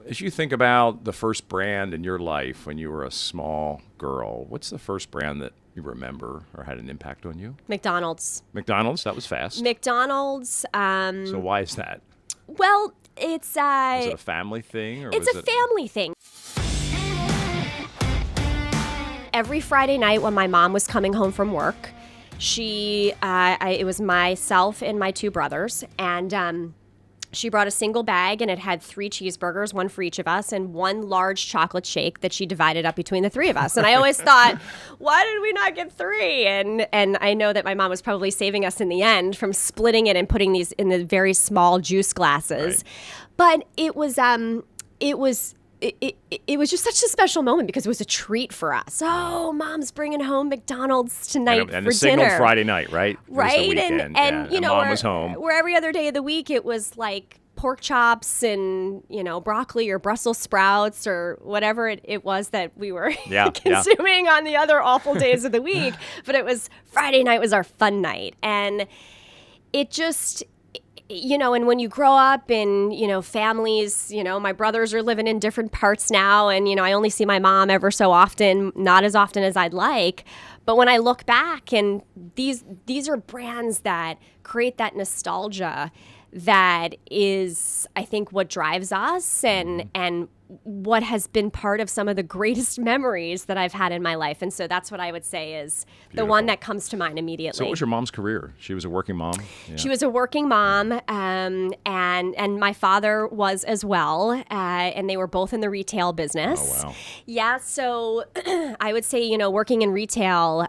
as you think about the first brand in your life when you were a small girl, what's the first brand that you remember or had an impact on you? McDonald's. McDonald's? That was fast. McDonald's. So why is that? Well, it's... Was it a family thing? Or it's a family thing. Every Friday night when my mom was coming home from work, it was myself and my two brothers, and she brought a single bag, and it had 3 cheeseburgers, 1 for each of us, and 1 large chocolate shake that she divided up between the 3 of us. And I always thought, why did we not get 3? And I know that my mom was probably saving us in the end from splitting it and putting these in the very small juice glasses. Right. But it was just such a special moment because it was a treat for us. Oh, Mom's bringing home McDonald's tonight for dinner. And a single Friday night, right? Right. And you know, Mom was home. Where every other day of the week it was like pork chops and, you know, broccoli or Brussels sprouts or whatever it was that we were consuming on the other awful days of the week. But it was Friday night was our fun night. And it just... You know, and when you grow up in, you know, families, you know, my brothers are living in different parts now, and, you know, I only see my mom ever so often, not as often as I'd like. But when I look back, and these are brands that create that nostalgia that is, I think, what drives us and what has been part of some of the greatest memories that I've had in my life. And so that's what I would say is the one that comes to mind immediately. So what was your mom's career? She was a working mom? Yeah. She was a working mom, and my father was as well, and they were both in the retail business. Oh, wow. Yeah, so I would say, you know, working in retail,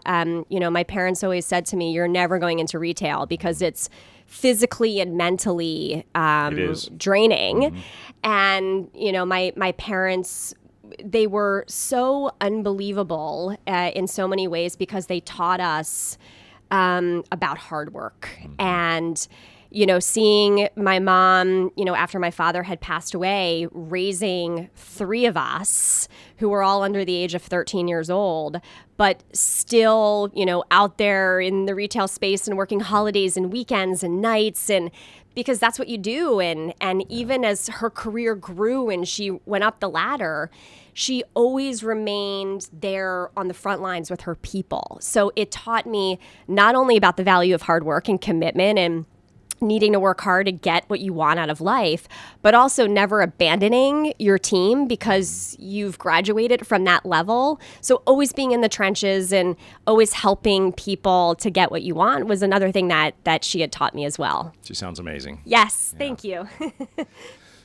you know, my parents always said to me, you're never going into retail because it's physically and mentally draining. Mm-hmm. And, you know, my parents, they were so unbelievable in so many ways because they taught us about hard work. Mm-hmm. And, you know, seeing my mom, you know, after my father had passed away, raising 3 of us who were all under the age of 13 years old, but still, you know, out there in the retail space and working holidays and weekends and nights, and because that's what you do. And even as her career grew and she went up the ladder, she always remained there on the front lines with her people. So it taught me not only about the value of hard work and commitment and needing to work hard to get what you want out of life, but also never abandoning your team because you've graduated from that level. So always being in the trenches and always helping people to get what you want was another thing that she had taught me as well. She sounds amazing. Yes, thank you.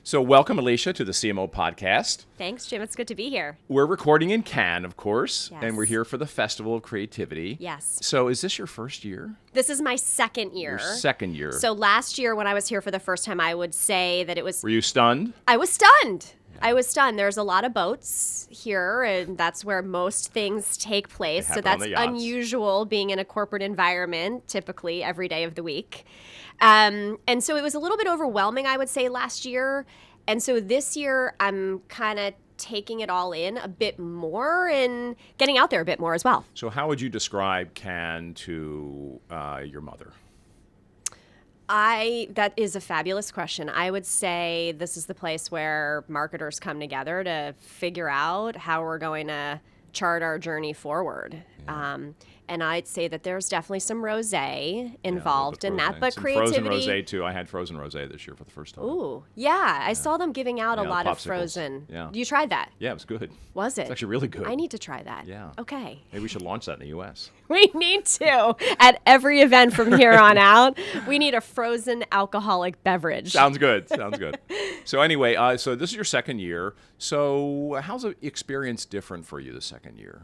So welcome, Alicia, to the CMO podcast. Thanks, Jim. It's good to be here. We're recording in Cannes, of course, yes. And we're here for the Festival of Creativity. Yes. So is this your first year? This is my second year. Your second year. So last year when I was here for the first time, I would say that it was... Were you stunned? I was stunned. I was stunned. There's a lot of boats here, and that's where most things take place. So that's unusual being in a corporate environment, typically every day of the week. And so it was a little bit overwhelming, I would say, last year. And so this year, I'm kind of taking it all in a bit more and getting out there a bit more as well. So how would you describe Cannes to your mother? That is a fabulous question. I would say this is the place where marketers come together to figure out how we're going to chart our journey forward. Yeah. And I'd say that there's definitely some rosé involved in that, but some creativity. Frozen rosé too. I had frozen rosé this year for the first time. Ooh, yeah. I saw them giving out a lot of frozen. Yeah. You tried that? Yeah, it was good. Was it? It's actually really good. I need to try that. Yeah. Okay. Maybe we should launch that in the U.S. We need to. At every event from here on out, we need a frozen alcoholic beverage. Sounds good. Sounds good. So anyway, so this is your second year. So how's the experience different for you the second year?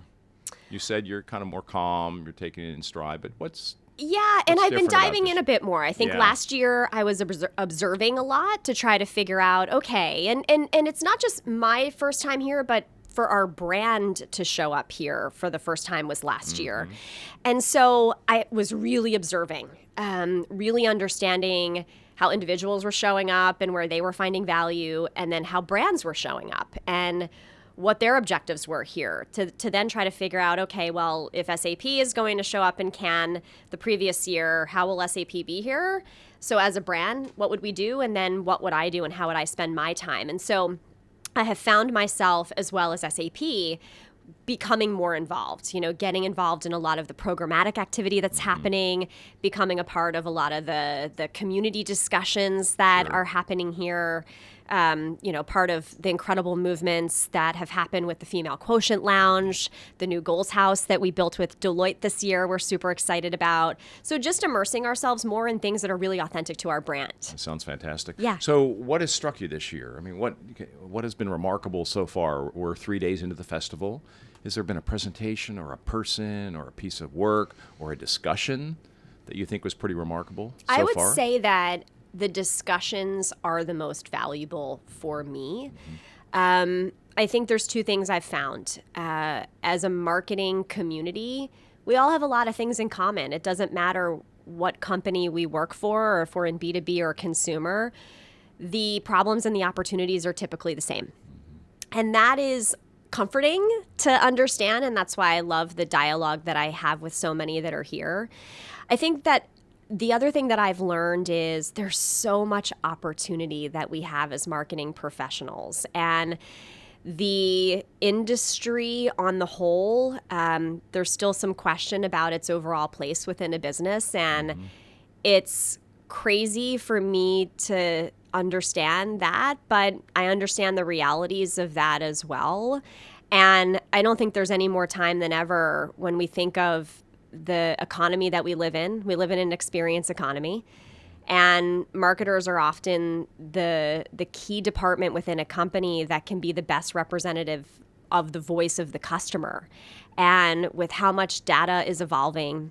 You said you're kind of more calm, you're taking it in stride, but what's and I've been diving in a bit more. I think last year I was observing a lot to try to figure out, okay, and it's not just my first time here, but for our brand to show up here for the first time was last year. And so I was really observing, really understanding how individuals were showing up and where they were finding value, and then how brands were showing up and what their objectives were here to then try to figure out, okay, well, if SAP is going to show up in Cannes the previous year, how will SAP be here? So as a brand, what would we do? And then what would I do and how would I spend my time? And so I have found myself, as well as SAP, becoming more involved, getting involved in a lot of the programmatic activity that's happening, becoming a part of a lot of the community discussions that are happening here, part of the incredible movements that have happened with the Female Quotient Lounge, the new Goals House that we built with Deloitte this year, we're super excited about. So just immersing ourselves more in things that are really authentic to our brand. That sounds fantastic. Yeah. So what has struck you this year? I mean, what has been remarkable so far? We're 3 days into the festival. Has there been a presentation or a person or a piece of work or a discussion that you think was pretty remarkable so far? I would say that the discussions are the most valuable for me. I think there's 2 things I've found. As a marketing community, we all have a lot of things in common. It doesn't matter what company we work for or if we're in B2B or consumer. The problems and the opportunities are typically the same. And that is comforting to understand, and that's why I love the dialogue that I have with so many that are here. I think that the other thing that I've learned is there's so much opportunity that we have as marketing professionals, and the industry on the whole, there's still some question about its overall place within a business, and it's crazy for me to understand that, but I understand the realities of that as well. And I don't think there's any more time than ever when we think of the economy that we live in. We live in an experience economy, and marketers are often the key department within a company that can be the best representative of the voice of the customer. And with how much data is evolving,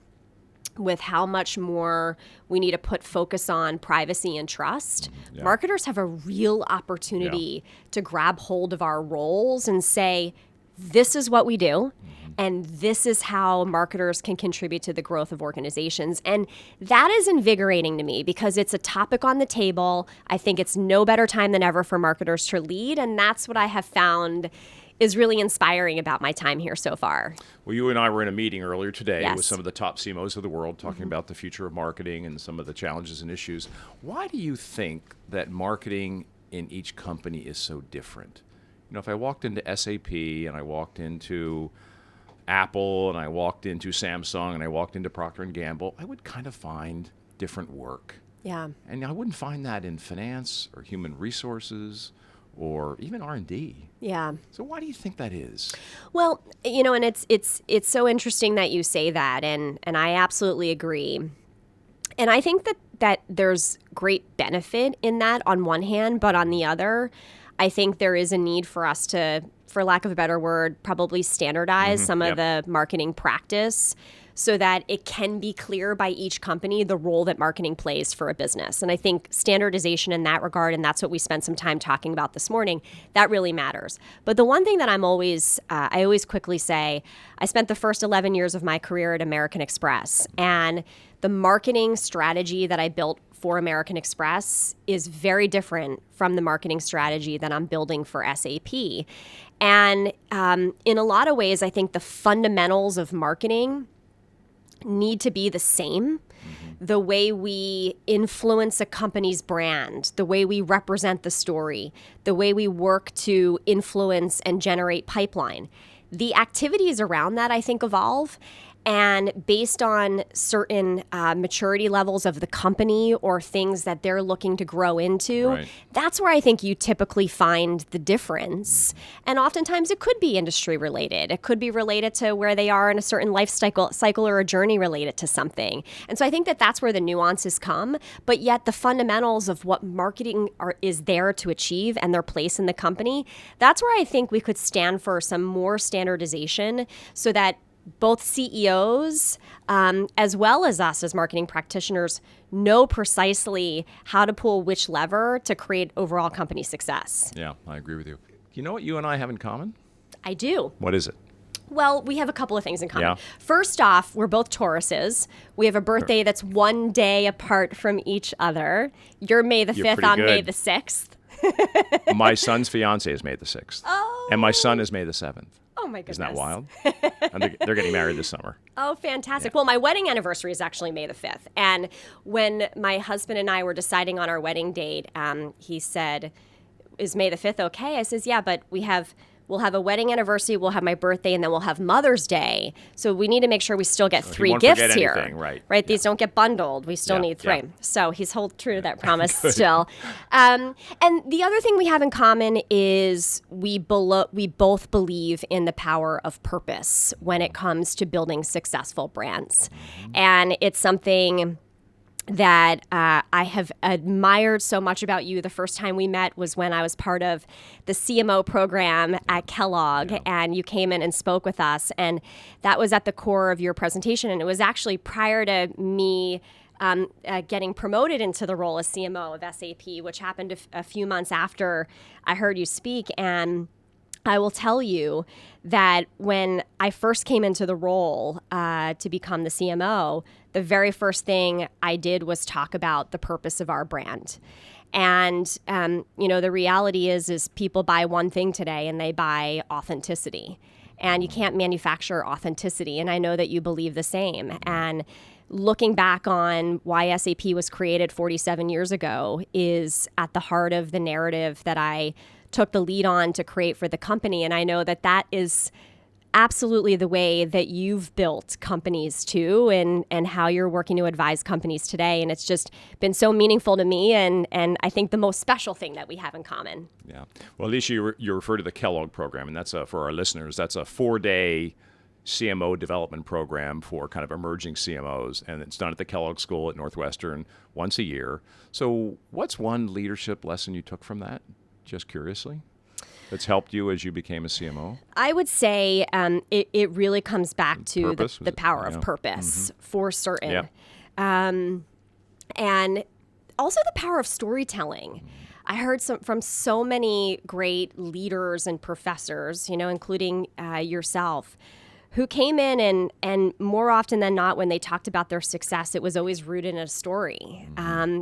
with how much more we need to put focus on privacy and trust, marketers have a real opportunity to grab hold of our roles and say, this is what we do, and this is how marketers can contribute to the growth of organizations. And that is invigorating to me because it's a topic on the table. I think it's no better time than ever for marketers to lead, and that's what I have found is really inspiring about my time here so far. Well, you and I were in a meeting earlier today with some of the top CMOs of the world talking about the future of marketing and some of the challenges and issues. Why do you think that marketing in each company is so different? If I walked into SAP and I walked into Apple and I walked into Samsung and I walked into Procter & Gamble, I would kind of find different work. Yeah. And I wouldn't find that in finance or human resources or even R&D. Yeah. So why do you think that is? Well, and it's so interesting that you say that, and I absolutely agree. And I think that there's great benefit in that on one hand, but on the other, I think there is a need for us to, for lack of a better word, probably standardize some of the marketing practice so that it can be clear by each company the role that marketing plays for a business. And I think standardization in that regard, and that's what we spent some time talking about this morning, that really matters. But the one thing that I always quickly say, I spent the first 11 years of my career at American Express, and the marketing strategy that I built for American Express is very different from the marketing strategy that I'm building for SAP. And in a lot of ways, I think the fundamentals of marketing need to be the same. The way we influence a company's brand, the way we represent the story, the way we work to influence and generate pipeline. The activities around that, I think, evolve. And based on certain maturity levels of the company or things that they're looking to grow into, that's where I think you typically find the difference. And oftentimes it could be industry related. It could be related to where they are in a certain life cycle or a journey related to something. And so I think that that's where the nuances come. But yet the fundamentals of what marketing is there to achieve and their place in the company, that's where I think we could stand for some more standardization so that both CEOs as well as us as marketing practitioners know precisely how to pull which lever to create overall company success. Yeah, I agree with you. You know what you and I have in common? I do. What is it? Well, we have a couple of things in common. Yeah. First off, we're both Tauruses. We have a birthday that's one day apart from each other. You're May the 5th, I'm May the 6th. My son's fiance is May the 6th. Oh. And my son is May the 7th. Oh, my goodness. Isn't that wild? And they're getting married this summer. Oh, fantastic. Yeah. Well, my wedding anniversary is actually May the 5th. And when my husband and I were deciding on our wedding date, he said, is May the 5th okay? I says, yeah, but we'll have a wedding anniversary, we'll have my birthday, and then we'll have Mother's Day. So we need to make sure we still get 3 gifts here. Anything, right? Yeah. These don't get bundled. We still need 3. Yeah. So he's held true to that promise still. And the other thing we have in common is we both believe in the power of purpose when it comes to building successful brands. And it's something that I have admired so much about you. The first time we met was when I was part of the CMO program at Kellogg, and you came in and spoke with us, and that was at the core of your presentation. And it was actually prior to me getting promoted into the role as CMO of SAP, which happened a few months after I heard you speak. And I will tell you that when I first came into the role to become the CMO, the very first thing I did was talk about the purpose of our brand. And, the reality is people buy one thing today, and they buy authenticity. And you can't manufacture authenticity. And I know that you believe the same. And looking back on why SAP was created 47 years ago is at the heart of the narrative that I took the lead on to create for the company. And I know that that is absolutely the way that you've built companies too, and how you're working to advise companies today. And it's just been so meaningful to me, and I think the most special thing that we have in common. Yeah. Well, Alicia, you refer to the Kellogg program, and that's for our listeners, that's a 4-day CMO development program for kind of emerging CMOs, and it's done at the Kellogg School at Northwestern once a year. So what's one leadership lesson you took from that, just curiously, that's helped you as you became a CMO? I would say it really comes back to the power of purpose, for certain. Yep. And also the power of storytelling. I heard from so many great leaders and professors, including yourself, who came in and more often than not, when they talked about their success, it was always rooted in a story.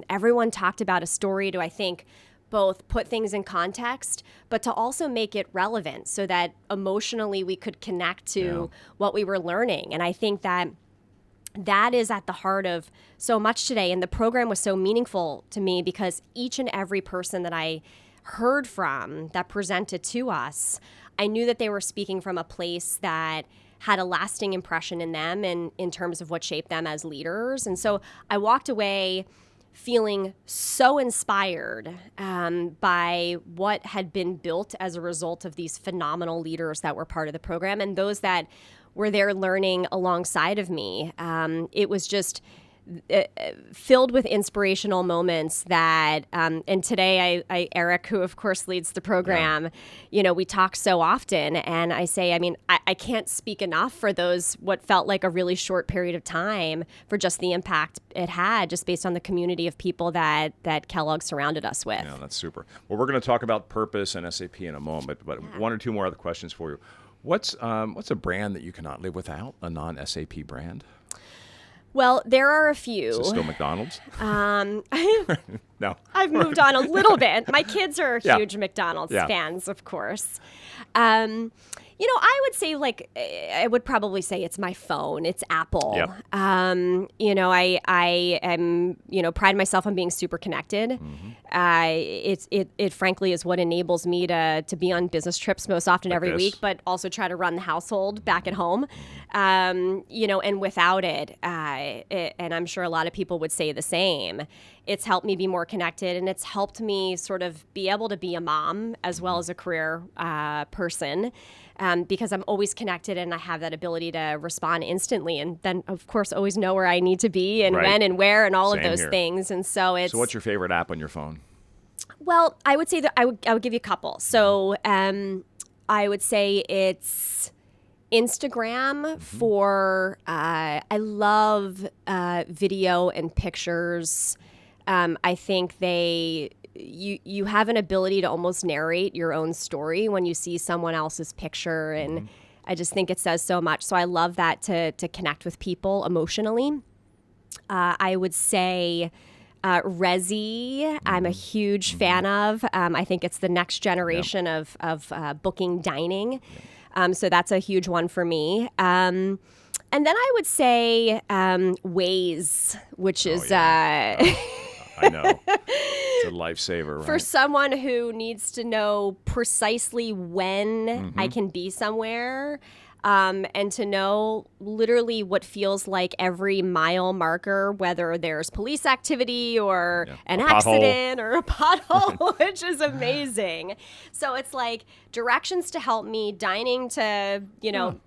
Everyone talked about a story to, I think, both put things in context, but to also make it relevant so that emotionally we could connect to what we were learning. And I think that is at the heart of so much today. And the program was so meaningful to me because each and every person that I heard from that presented to us, I knew that they were speaking from a place that had a lasting impression in them and in terms of what shaped them as leaders. And so I walked away feeling so inspired by what had been built as a result of these phenomenal leaders that were part of the program and those that were there learning alongside of me. It was just filled with inspirational moments that, and today Eric, who of course leads the program, we talk so often, and I say, I can't speak enough for those, what felt like a really short period of time, for just the impact it had, just based on the community of people that Kellogg surrounded us with. Yeah, that's super. Well, we're going to talk about purpose and SAP in a moment, but one or two more other questions for you. What's a brand that you cannot live without, a non-SAP brand? Well, there are a few. Is it still McDonald's? No. I've moved on a little bit. My kids are huge McDonald's fans, of course. I would say, I would probably say it's my phone. It's Apple. Yep. I am, pride myself on being super connected. It frankly is what enables me to be on business trips most often every week, but also try to run the household back at home. And without it, and I'm sure a lot of people would say the same, it's helped me be more connected, and it's helped me sort of be able to be a mom as well as a career person. Because I'm always connected and I have that ability to respond instantly, and then of course always know where I need to be and when and where and all of those things. And so it's. So what's your favorite app on your phone? Well, I would say that I would give you a couple. So I would say it's Instagram for I love video and pictures. I think you have an ability to almost narrate your own story when you see someone else's picture, and I just think it says so much. So I love that to connect with people emotionally. I would say Resi, I'm a huge fan of. I think it's the next generation of booking dining. So that's a huge one for me. And then I would say Waze, which is I know. It's a lifesaver, right? For someone who needs to know precisely when I can be somewhere, and to know literally what feels like every mile marker, whether there's police activity or an accident or a pothole, which is amazing. So it's like directions to help me, dining to,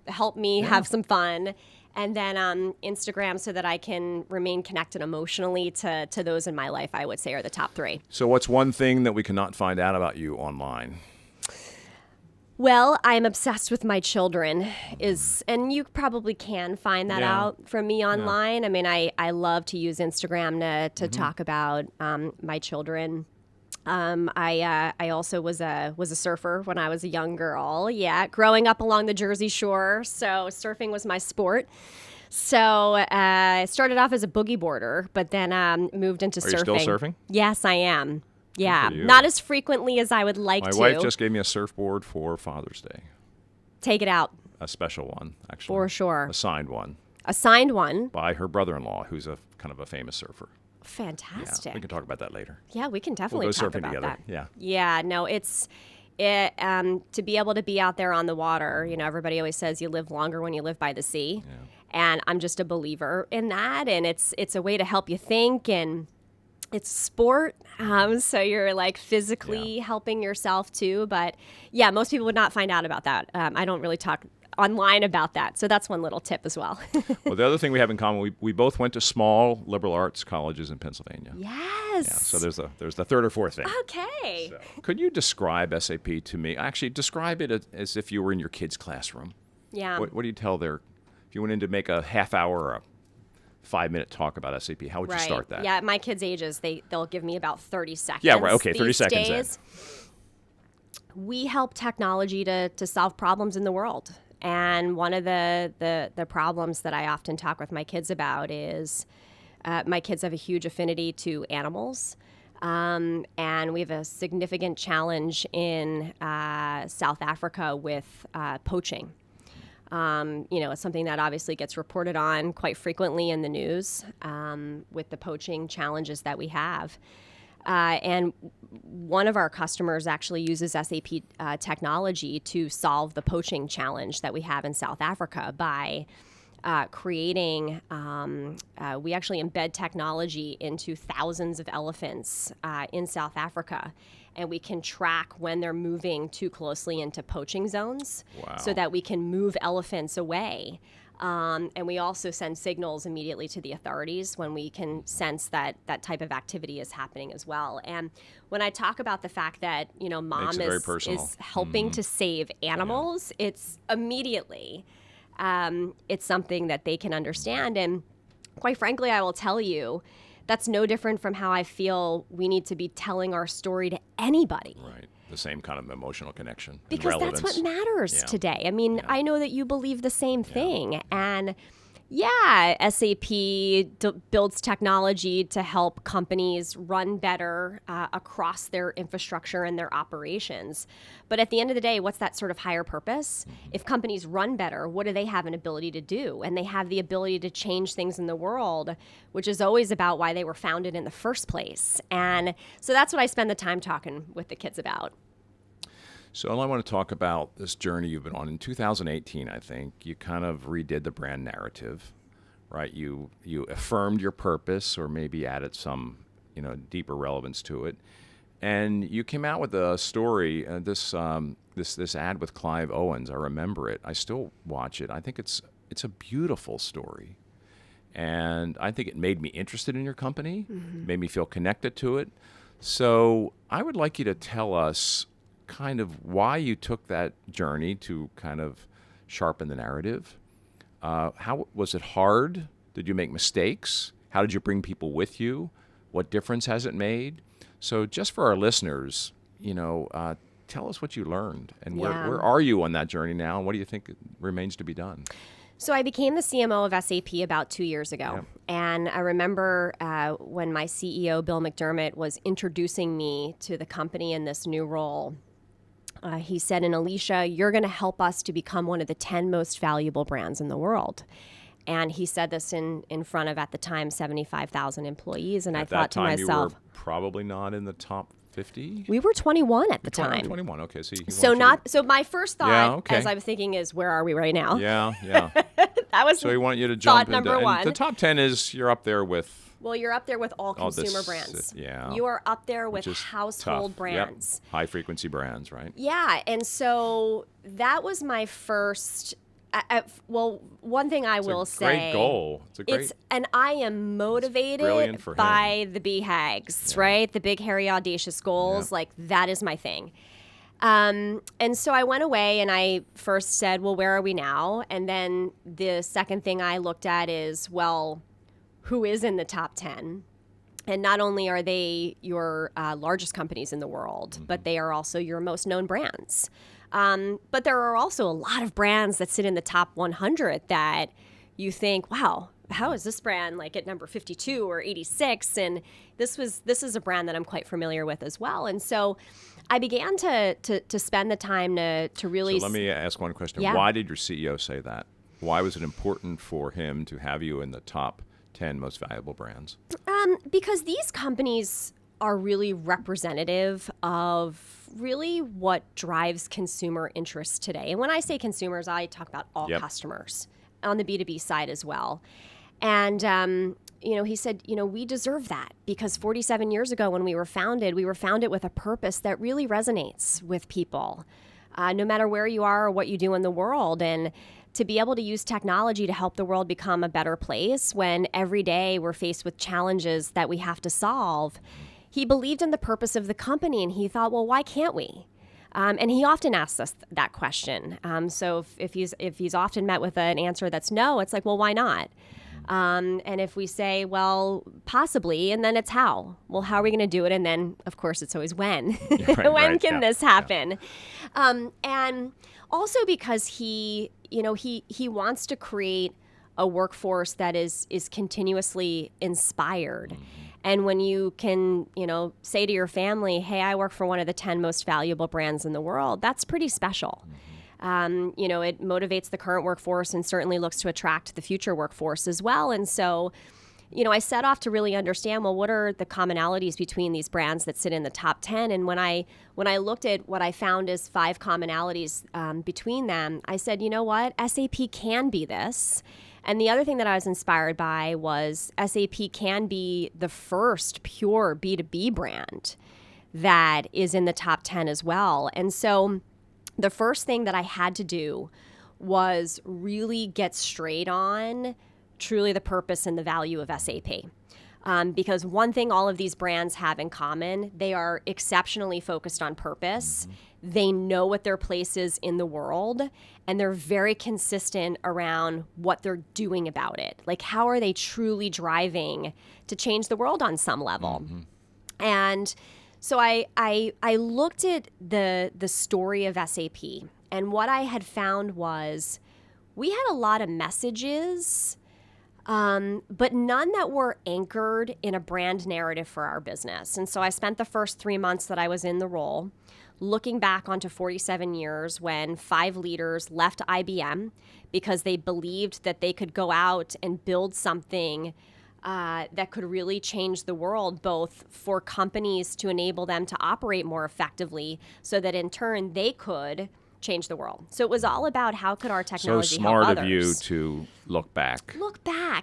help me have some fun. And then Instagram so that I can remain connected emotionally to those in my life, I would say, are the top three. So what's one thing that we cannot find out about you online? Well, I'm obsessed with my children, and you probably can find that out from me online. I mean, I love to use Instagram to talk about my children. I also was a surfer when I was a young girl. Yeah, growing up along the Jersey Shore, so surfing was my sport. So I started off as a boogie boarder, but then moved into surfing. Are you still surfing? Yes, I am. Yeah, not as frequently as I would like to. My wife just gave me a surfboard for Father's Day. Take it out. A special one, actually. For sure. A signed one. A signed one? By her brother-in-law, who's a kind of a famous surfer. Fantastic. Yeah, we can talk about that later. Yeah, we can definitely talk about together. that. Yeah, no, to be able to be out there on the water, everybody always says you live longer when you live by the sea. Yeah. And I'm just a believer in that, and it's a way to help you think, and it's sport, so you're like physically helping yourself too. But yeah, most people would not find out about that. I don't really talk online about that, so that's one little tip as well. Well, the other thing we have in common, we both went to small liberal arts colleges in Pennsylvania. Yes. Yeah, so there's the third or fourth thing. Okay. So, could you describe SAP to me? Actually, describe it as if you were in your kid's classroom. Yeah. What do you tell if you went in to make a half hour or a 5-minute talk about SAP, how would you start that? Yeah, at my kids' ages, they'll give me about 30 seconds. Yeah, right. Okay, 30 seconds days. We help technology to solve problems in the world. And one of the problems that I often talk with my kids about is my kids have a huge affinity to animals. And we have a significant challenge in South Africa with poaching. It's something that obviously gets reported on quite frequently in the news with the poaching challenges that we have. And one of our customers actually uses SAP technology to solve the poaching challenge that we have in South Africa by creating, we actually embed technology into thousands of elephants in South Africa. And we can track when they're moving too closely into poaching zones so that we can move elephants away. And we also send signals immediately to the authorities when we can sense that that type of activity is happening as well. And when I talk about the fact that, mom is helping to save animals, it's immediately, it's something that they can understand. And quite frankly, I will tell you, that's no different from how I feel we need to be telling our story to anybody. Right. The same kind of emotional connection. Because that's what matters today. I mean, I know that you believe the same thing. And SAP builds technology to help companies run better across their infrastructure and their operations. But at the end of the day, what's that sort of higher purpose? If companies run better, what do they have an ability to do? And they have the ability to change things in the world, which is always about why they were founded in the first place. And so that's what I spend the time talking with the kids about. So I want to talk about this journey you've been on. In 2018, I think, you kind of redid the brand narrative, right? You affirmed your purpose or maybe added some, deeper relevance to it. And you came out with a story, this ad with Clive Owens. I remember it. I still watch it. I think it's a beautiful story. And I think it made me interested in your company, made me feel connected to it. So I would like you to tell us kind of why you took that journey to kind of sharpen the narrative. How was it hard? Did you make mistakes? How did you bring people with you? What difference has it made? So just for our listeners, tell us what you learned and where are you on that journey now, and what do you think remains to be done? So I became the CMO of SAP about 2 years ago. Yep. And I remember when my CEO, Bill McDermott, was introducing me to the company in this new role. He said, and Alicia, you're going to help us to become one of the 10 most valuable brands in the world. And he said this in front of, at the time, 75,000 employees. And I At thought that to time, myself, you were probably not in the top 50? we were 21 at the time. 21, okay. So my first thought, okay. as I was thinking, is where are we right now? Yeah. That was So he wanted you to jump thought number one. And the top 10 is you're up there with. Well, you're up there with all consumer brands. Yeah. You are up there with household tough. brands. Yep. High frequency brands, right? Yeah. And so that was my first. Well, one thing I will say. Great goal. It's a great. And I am motivated by the BHAGs, right? The big, hairy, audacious goals. Like, that is my thing. And so I went away and I first said, well, where are we now? And then the second thing I looked at is, well, who is in the top 10? And not only are they your largest companies in the world, but they are also your most known brands. But there are also a lot of brands that sit in the top 100 that you think, wow, how is this brand like at number 52 or 86? And this is a brand that I'm quite familiar with as well. And so I began to spend the time to really. So let me ask one question. Yeah. Why did your CEO say that? Why was it important for him to have you in the top 10 most valuable brands? Because these companies are really representative of really what drives consumer interest today. And when I say consumers, I talk about all customers on the B2B side as well. And, he said, we deserve that because 47 years ago when we were founded with a purpose that really resonates with people, no matter where you are or what you do in the world. And to be able to use technology to help the world become a better place when every day we're faced with challenges that we have to solve. He believed in the purpose of the company and he thought, well, why can't we? And he often asks us that question. So if he's often met with an answer that's no, it's like, well, why not? And if we say, well, possibly, and then it's how? Well, how are we going to do it? And then, of course, it's always when. When can this happen? And also because he wants to create a workforce that is continuously inspired. And when you can, say to your family, hey, I work for one of the 10 most valuable brands in the world, that's pretty special. It motivates the current workforce and certainly looks to attract the future workforce as well. And so, I set off to really understand, well, what are the commonalities between these brands that sit in the top 10? And when I looked at what I found as 5 commonalities between them, I said, you know what? SAP can be this. And the other thing that I was inspired by was SAP can be the first pure B2B brand that is in the top 10 as well. And so the first thing that I had to do was really get straight on truly the purpose and the value of SAP. Because one thing all of these brands have in common, they are exceptionally focused on purpose. They know what their place is in the world, and they're very consistent around what they're doing about it. Like, how are they truly driving to change the world on some level? And so I looked at the story of SAP, and what I had found was we had a lot of messages, but none that were anchored in a brand narrative for our business. And so I spent the first 3 months that I was in the role looking back onto 47 years when 5 leaders left IBM because they believed that they could go out and build something that could really change the world, both for companies to enable them to operate more effectively so that in turn they could change the world. So it was all about how could our technology help others. So smart of you to look back.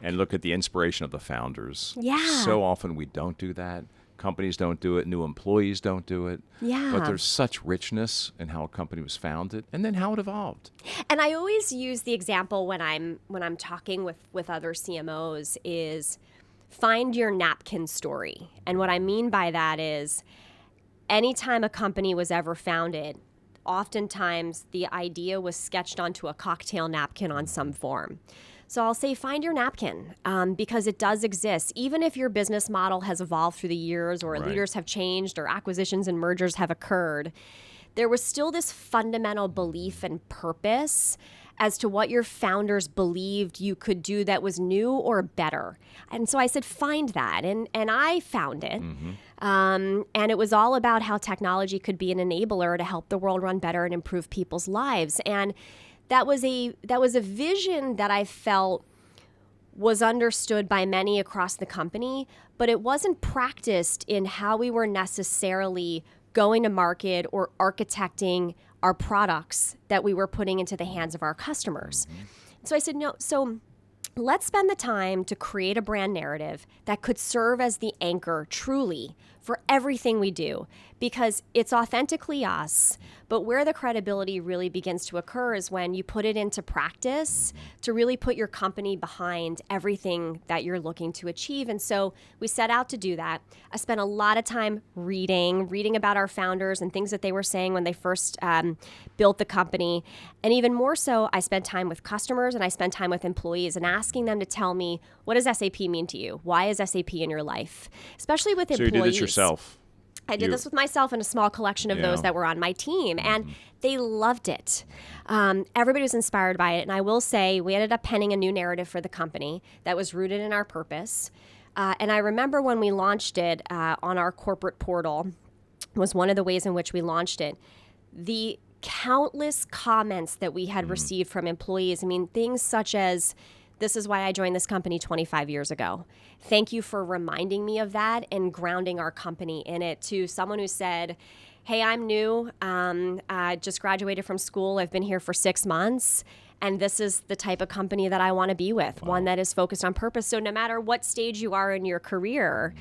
And look at the inspiration of the founders. Yeah. So often we don't do that. Companies don't do it. New employees don't do it. Yeah. But there's such richness in how a company was founded and then how it evolved. And I always use the example when I'm talking with other CMOs is find your napkin story. And what I mean by that is anytime a company was ever founded, oftentimes the idea was sketched onto a cocktail napkin on some form. So I'll say find your napkin because it does exist. Even if your business model has evolved through the years or leaders have changed or acquisitions and mergers have occurred, there was still this fundamental belief and purpose as to what your founders believed you could do that was new or better. And so I said, find that. And I found it. And it was all about how technology could be an enabler to help the world run better and improve people's lives. And that was a vision that I felt was understood by many across the company, but it wasn't practiced in how we were necessarily going to market or architecting our products that we were putting into the hands of our customers. So I said, no, so let's spend the time to create a brand narrative that could serve as the anchor truly for everything we do, because it's authentically us. But where the credibility really begins to occur is when you put it into practice to really put your company behind everything that you're looking to achieve. And so we set out to do that. I spent a lot of time reading about our founders and things that they were saying when they first built the company. And even more so, I spent time with customers and I spent time with employees and asking them to tell me, what does SAP mean to you? Why is SAP in your life? Especially with employees. So you did this yourself? I did this with myself and a small collection of those that were on my team, and they loved it. Everybody was inspired by it, and I will say we ended up penning a new narrative for the company that was rooted in our purpose. And I remember when we launched it on our corporate portal, was one of the ways in which we launched it. The countless comments that we had received from employees, I mean, things such as, this is why I joined this company 25 years ago. Thank you for reminding me of that and grounding our company in it. To someone who said, hey, I'm new. I just graduated from school. I've been here for 6 months. And this is the type of company that I want to be with, one that is focused on purpose. So no matter what stage you are in your career,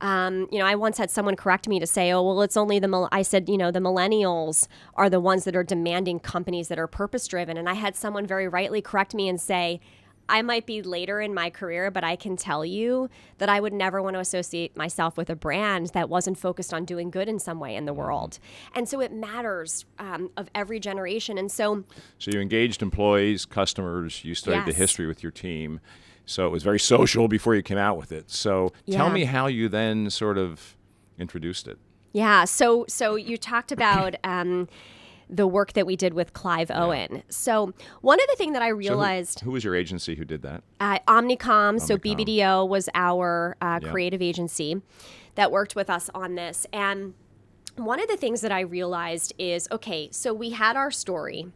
I once had someone correct me to say, oh, well, it's only I said, the millennials are the ones that are demanding companies that are purpose-driven. And I had someone very rightly correct me and say, I might be later in my career, but I can tell you that I would never want to associate myself with a brand that wasn't focused on doing good in some way in the world. And so it matters of every generation. And so you engaged employees, customers, you studied the history with your team. So it was very social before you came out with it. So tell me how you then sort of introduced it. Yeah. So you talked about the work that we did with Clive Owen. So one of the things that I realized... So who was your agency who did that? Omnicom. So BBDO was our creative agency that worked with us on this. And one of the things that I realized is, okay, so we had our story,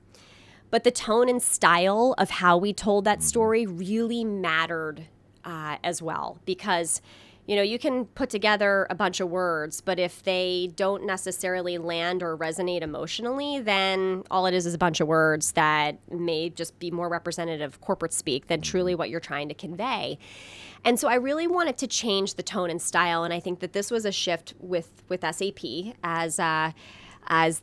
but the tone and style of how we told that story really mattered as well, because you can put together a bunch of words, but if they don't necessarily land or resonate emotionally, then all it is a bunch of words that may just be more representative of corporate speak than truly what you're trying to convey. And so I really wanted to change the tone and style, and I think that this was a shift with SAP as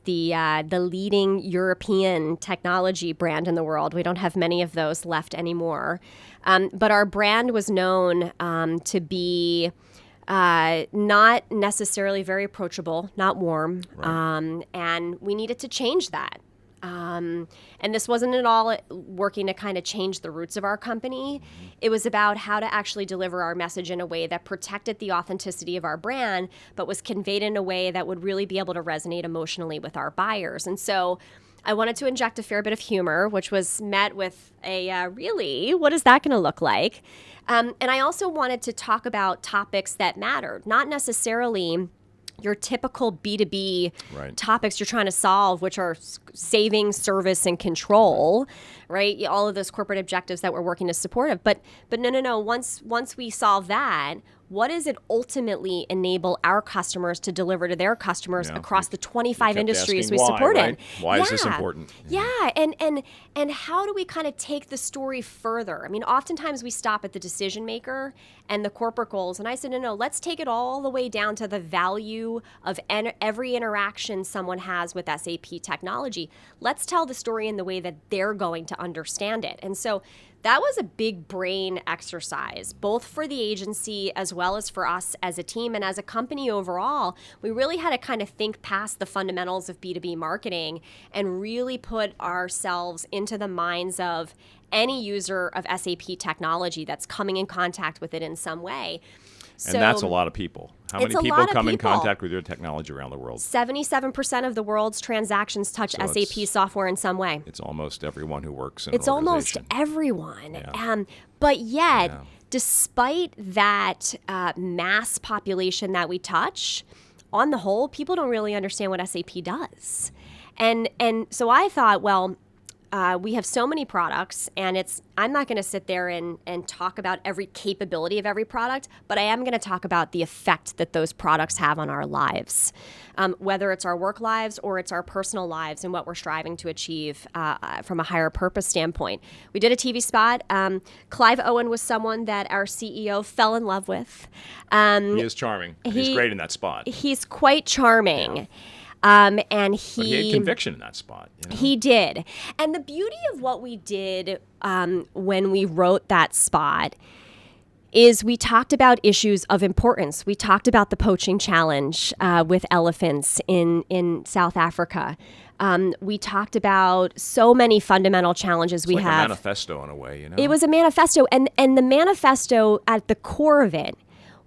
the leading European technology brand in the world. We don't have many of those left anymore. But our brand was known to be not necessarily very approachable, not warm, and we needed to change that. And this wasn't at all working to kind of change the roots of our company. It was about how to actually deliver our message in a way that protected the authenticity of our brand, but was conveyed in a way that would really be able to resonate emotionally with our buyers. And so I wanted to inject a fair bit of humor, which was met with a really, what is that going to look like? And I also wanted to talk about topics that mattered, not necessarily your typical B2B topics you're trying to solve, which are saving, service, and control, right? All of those corporate objectives that we're working to support. But no. Once we solve that, what does it ultimately enable our customers to deliver to their customers across the 25 industries we support in? Why is this important? Yeah, and how do we kind of take the story further? I mean, oftentimes we stop at the decision maker and the corporate goals, and I said, no, let's take it all the way down to the value of every interaction someone has with SAP technology. Let's tell the story in the way that they're going to understand it. And so that was a big brain exercise, both for the agency as well as for us as a team and as a company overall. We really had to kind of think past the fundamentals of B2B marketing and really put ourselves into the minds of any user of SAP technology that's coming in contact with it in some way. And that's a lot of people. How many people come in contact with your technology around the world? 77% of the world's transactions touch SAP software in some way. It's almost everyone who works in an organization. It's almost everyone. Yeah. But yet, despite that mass population that we touch, on the whole, people don't really understand what SAP does. And so I thought, well, we have so many products, and I'm not going to sit there and talk about every capability of every product, but I am going to talk about the effect that those products have on our lives, whether it's our work lives or it's our personal lives and what we're striving to achieve from a higher purpose standpoint. We did a TV spot. Clive Owen was someone that our CEO fell in love with. He is charming. He's great in that spot. He's quite charming. Yeah. And but he had conviction in that spot. You know? He did. And the beauty of what we did when we wrote that spot is we talked about issues of importance. We talked about the poaching challenge with elephants in South Africa. We talked about so many fundamental challenges it's we like have. A manifesto in a way, you know? It was a manifesto. And the manifesto at the core of it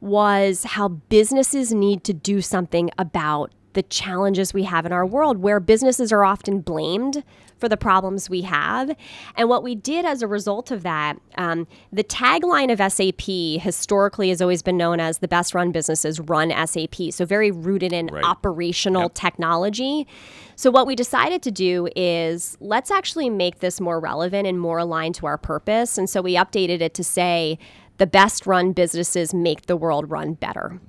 was how businesses need to do something about the challenges we have in our world, where businesses are often blamed for the problems we have. And what we did as a result of that, the tagline of SAP historically has always been known as the best run businesses run SAP. So very rooted in operational technology. So what we decided to do is let's actually make this more relevant and more aligned to our purpose. And so we updated it to say the best run businesses make the world run better.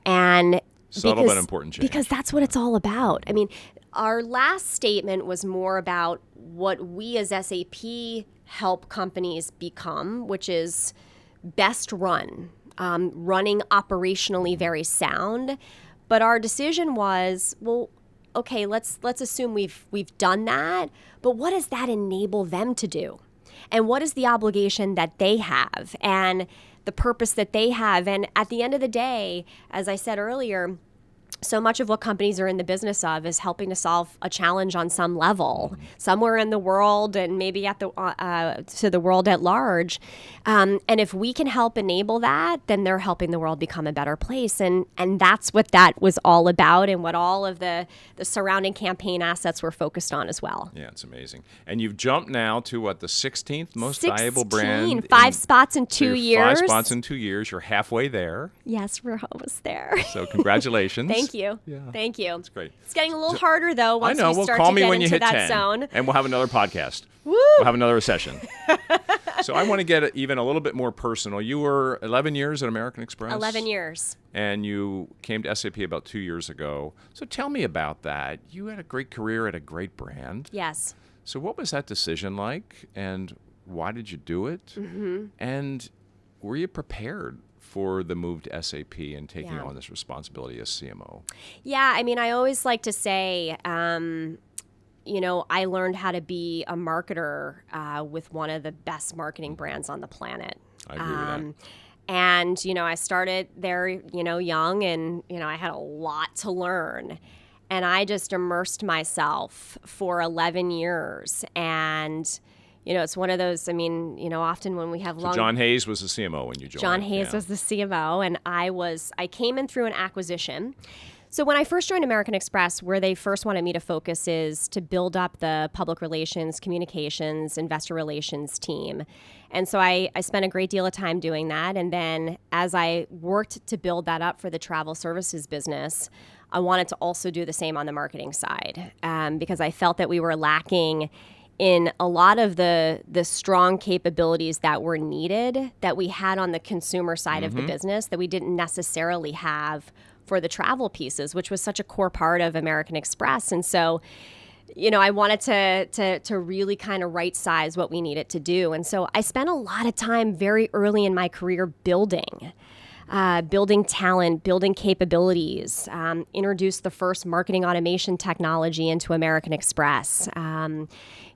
And subtle but important change. Because that's what it's all about. I mean, our last statement was more about what we as SAP help companies become, which is best run, running operationally very sound. But our decision was, well, okay, let's assume we've done that, but what does that enable them to do? And what is the obligation that they have and the purpose that they have? And at the end of the day, as I said earlier, so much of what companies are in the business of is helping to solve a challenge on some level, somewhere in the world, and maybe at to the world at large. And if we can help enable that, then they're helping the world become a better place. And that's what that was all about, and what all of the surrounding campaign assets were focused on as well. Yeah, it's amazing. And you've jumped now to what, the 16th most valuable brand? 5 spots in 2 years. 5 spots in 2 years. You're halfway there. Yes, we're almost there. So congratulations. Thank you. Yeah. Thank you. That's great. It's getting a little harder, though, once I know. we start Call to me get when you into hit that 10, zone. and we'll have another podcast. Woo! We'll have another session. So I want to get even a little bit more personal. You were 11 years at American Express? 11 years. And you came to SAP about 2 years ago. So tell me about that. You had a great career at a great brand. Yes. So what was that decision like, and why did you do it? Mm-hmm. And were you prepared for the move to SAP and taking on this responsibility as CMO? Yeah, I mean, I always like to say, you know, I learned how to be a marketer with one of the best marketing brands on the planet. I agree with that. And, you know, I started there, you know, young, and, you know, I had a lot to learn. And I just immersed myself for 11 years. And, you know, it's one of those, I mean, you know, often when we have long... John Hayes was the CMO when you joined. John Hayes was the CMO, and I came in through an acquisition. So when I first joined American Express, where they first wanted me to focus is to build up the public relations, communications, investor relations team. And so I spent a great deal of time doing that. And then as I worked to build that up for the travel services business, I wanted to also do the same on the marketing side, because I felt that we were lacking in a lot of the strong capabilities that were needed that we had on the consumer side of the business that we didn't necessarily have for the travel pieces, which was such a core part of American Express. And so, you know, I wanted to really kind of right size what we needed to do. And so I spent a lot of time very early in my career building talent, building capabilities, introduced the first marketing automation technology into American Express,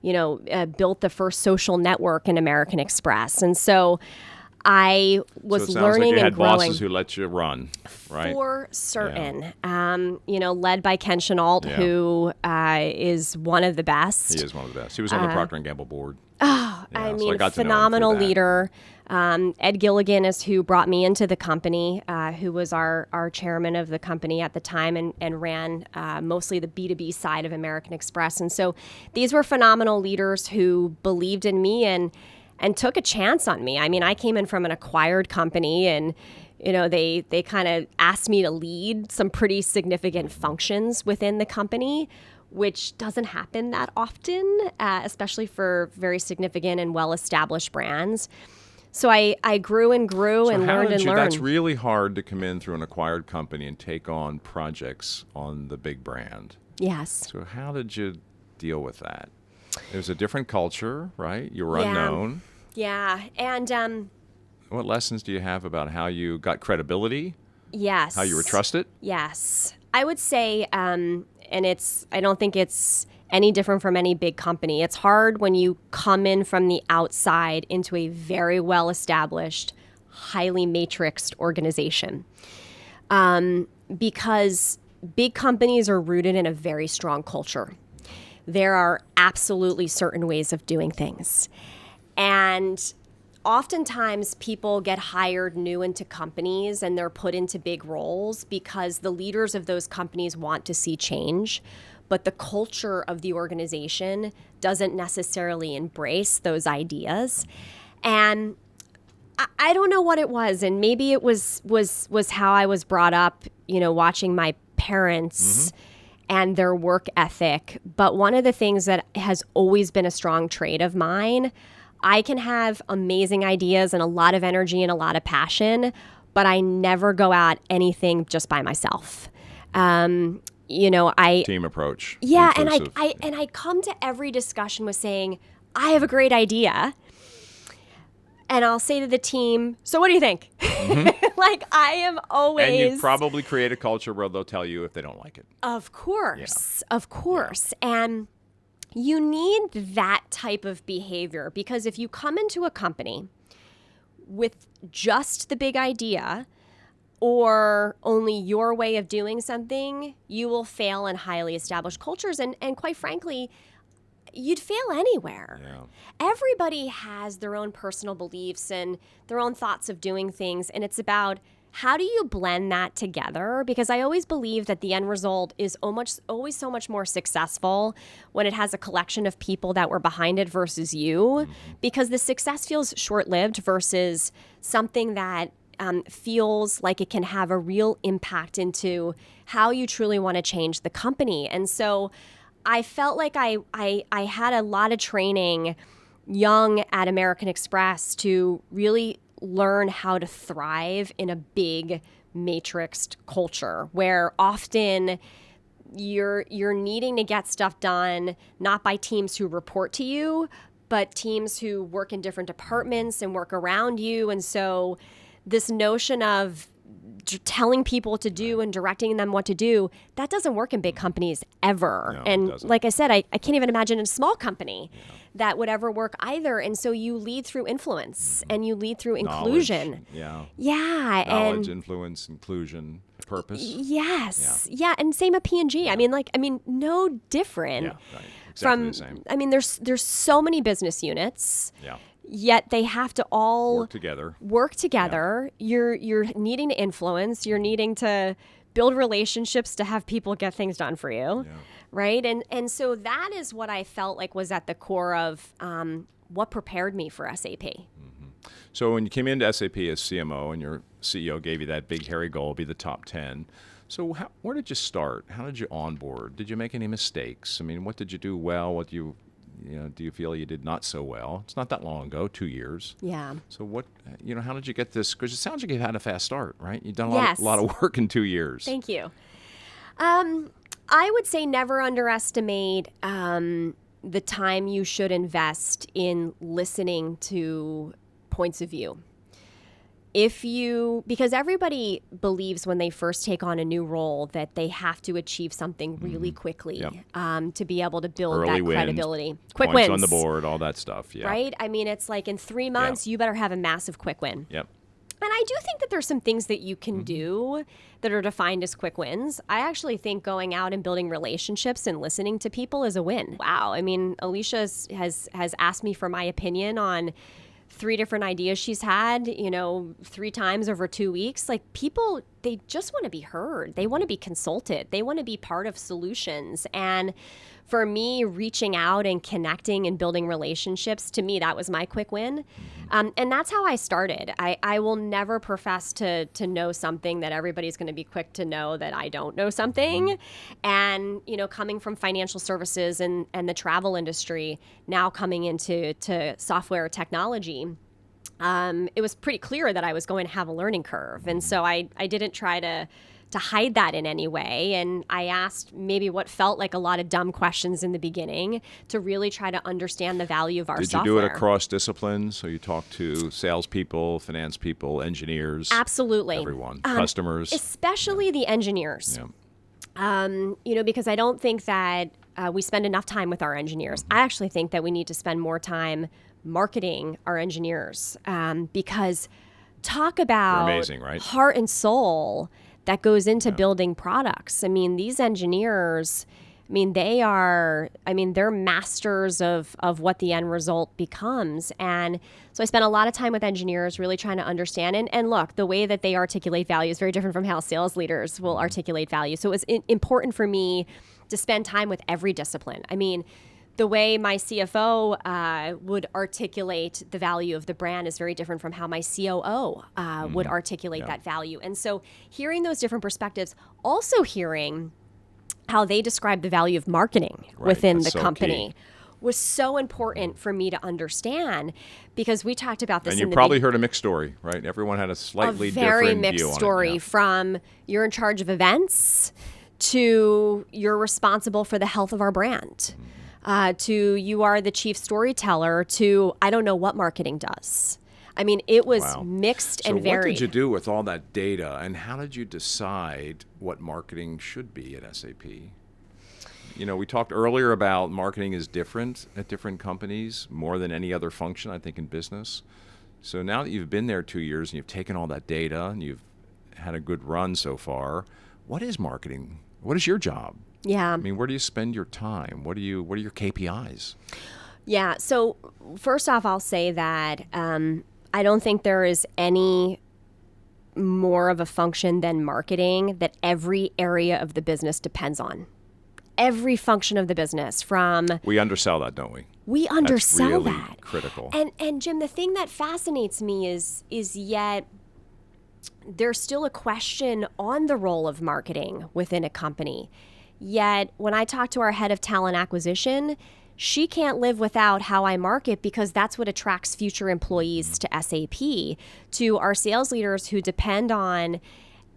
built the first social network in American Express. And so I was learning like you and had growing. Bosses who let you run, right? For certain. Yeah. Led by Ken Chenault, who is one of the best. He is one of the best. He was on the Procter & Gamble board. Oh, Yeah, I so mean, I got to know him phenomenal through that. leader. Ed Gilligan is who brought me into the company, who was our chairman of the company at the time and ran mostly the B2B side of American Express. And so these were phenomenal leaders who believed in me and took a chance on me. I mean, I came in from an acquired company, and they kind of asked me to lead some pretty significant functions within the company, which doesn't happen that often, especially for very significant and well-established brands. So I grew and grew and learned and learned. That's really hard to come in through an acquired company and take on projects on the big brand. Yes. So how did you deal with that? It was a different culture, right? You were unknown. Yeah. And what lessons do you have about how you got credibility? Yes. How you were trusted? Yes. I would say, and I don't think it's any different from any big company. It's hard when you come in from the outside into a very well-established, highly matrixed organization. Because big companies are rooted in a very strong culture. There are absolutely certain ways of doing things. And oftentimes people get hired new into companies and they're put into big roles because the leaders of those companies want to see change, but the culture of the organization doesn't necessarily embrace those ideas. And I don't know what it was, and maybe it was how I was brought up, watching my parents and their work ethic. But one of the things that has always been a strong trait of mine, I can have amazing ideas and a lot of energy and a lot of passion, but I never go at anything just by myself. Team approach. Yeah, inclusive. and I come to every discussion with saying, I have a great idea. And I'll say to the team, so what do you think? Like, I am always... And you probably create a culture where they'll tell you if they don't like it. Of course. Yeah. Of course. Yeah. And you need that type of behavior, because if you come into a company with just the big idea or only your way of doing something, you will fail in highly established cultures. And quite frankly, you'd fail anywhere. Yeah. Everybody has their own personal beliefs and their own thoughts of doing things. And it's about, how do you blend that together? Because I always believe that the end result is always so much more successful when it has a collection of people that were behind it versus you, because the success feels short-lived versus something that feels like it can have a real impact into how you truly want to change the company. And so I felt like I had a lot of training young at American Express to really learn how to thrive in a big matrixed culture where often you're needing to get stuff done not by teams who report to you, but teams who work in different departments and work around you. And so this notion of telling people what to do and directing them what to do, that doesn't work in big companies ever. No, and like I said, I can't even imagine a small company that would ever work either. And so you lead through influence and you lead through inclusion. Yeah. Knowledge, influence, inclusion, purpose. Yes. Yeah. And same at P&G. Yeah. I mean, no different. Yeah, right. Exactly the same. I mean, there's so many business units. Yeah. Yet they have to all work together. Yeah. You're needing to influence. You're needing to build relationships to have people get things done for you, right? And so that is what I felt like was at the core of what prepared me for SAP. Mm-hmm. So when you came into SAP as CMO and your CEO gave you that big hairy goal, be the top 10. So where did you start? How did you onboard? Did you make any mistakes? I mean, what did you do well? What do you feel you did not so well? It's not that long ago, 2 years. Yeah. So how did you get this? Because it sounds like you had a fast start, right? You've done a lot of work in 2 years. Thank you. I would say never underestimate the time you should invest in listening to points of view. Because everybody believes when they first take on a new role that they have to achieve something really quickly to be able to build early that credibility. Quick wins on the board, all that stuff. Yeah. Right? I mean, it's like in 3 months, you better have a massive quick win. Yep. And I do think that there's some things that you can do that are defined as quick wins. I actually think going out and building relationships and listening to people is a win. Wow. I mean, Alicia has asked me for my opinion on 3 different ideas she's had, 3 times over 2 weeks. Like, people, they just want to be heard. They want to be consulted. They want to be part of solutions. And for me, reaching out and connecting and building relationships, to me, that was my quick win. And that's how I started. I will never profess to know something that everybody's going to be quick to know that I don't know something. And, coming from financial services and the travel industry, now coming into software technology, it was pretty clear that I was going to have a learning curve. And so I didn't try to hide that in any way. And I asked maybe what felt like a lot of dumb questions in the beginning to really try to understand the value of our software. Did you do it across disciplines? So you talked to salespeople, finance people, engineers? Absolutely. Everyone. Customers? Especially the engineers. Yeah. Because I don't think that we spend enough time with our engineers. I actually think that we need to spend more time marketing our engineers because talk about They're amazing, right? Heart and soul that goes into building products. I mean, these engineers, they're masters of what the end result becomes. And so I spent a lot of time with engineers really trying to understand. And look, the way that they articulate value is very different from how sales leaders will articulate value. So it was important for me to spend time with every discipline. I mean, the way my CFO would articulate the value of the brand is very different from how my COO would articulate that value. And so hearing those different perspectives, also hearing how they describe the value of marketing within the company was so important for me to understand, because we talked about this. And you probably heard a mixed story, right? Everyone had a slightly different view on it. A very mixed story, from you're in charge of events to you're responsible for the health of our brand. To you are the chief storyteller, to I don't know what marketing does. I mean, it was mixed and varied. So what did you do with all that data, and how did you decide what marketing should be at SAP? We talked earlier about marketing is different at different companies, more than any other function, I think, in business. So now that you've been there 2 years and you've taken all that data and you've had a good run so far, what is marketing? What is your job? Yeah. I mean, where do you spend your time? What are your KPIs? Yeah. So first off, I'll say that I don't think there is any more of a function than marketing that every area of the business depends on. Every function of the business We undersell that, don't we? We undersell That's really that. critical. And Jim, the thing that fascinates me is yet there's still a question on the role of marketing within a company. Yet when I talk to our head of talent acquisition, she can't live without how I market, because that's what attracts future employees to SAP, to our sales leaders who depend on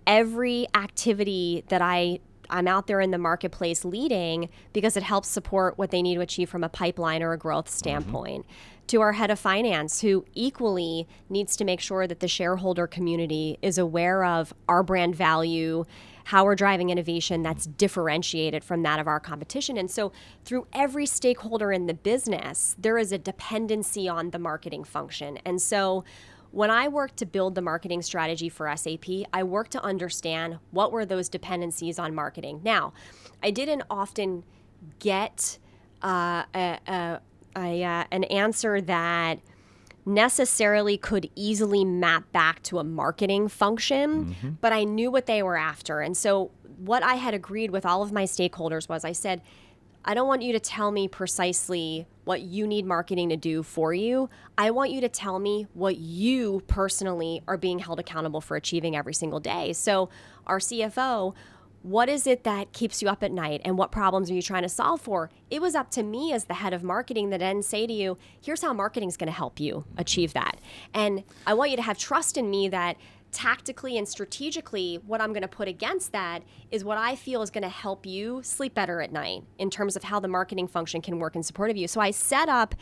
every activity that I'm out there in the marketplace leading, because it helps support what they need to achieve from a pipeline or a growth standpoint. To our head of finance, who equally needs to make sure that the shareholder community is aware of our brand value, how we're driving innovation that's differentiated from that of our competition. And so through every stakeholder in the business, there is a dependency on the marketing function. And so when I worked to build the marketing strategy for SAP, I worked to understand what were those dependencies on marketing. Now, I didn't often get an answer that necessarily could easily map back to a marketing function, but I knew what they were after. And so what I had agreed with all of my stakeholders was, I said, I don't want you to tell me precisely what you need marketing to do for you. I want you to tell me what you personally are being held accountable for achieving every single day. So our CFO, what is it that keeps you up at night, and what problems are you trying to solve for? It was up to me as the head of marketing to then say to you, here's how marketing is going to help you achieve that. And I want you to have trust in me that tactically and strategically, what I'm going to put against that is what I feel is going to help you sleep better at night in terms of how the marketing function can work in support of you. So I set up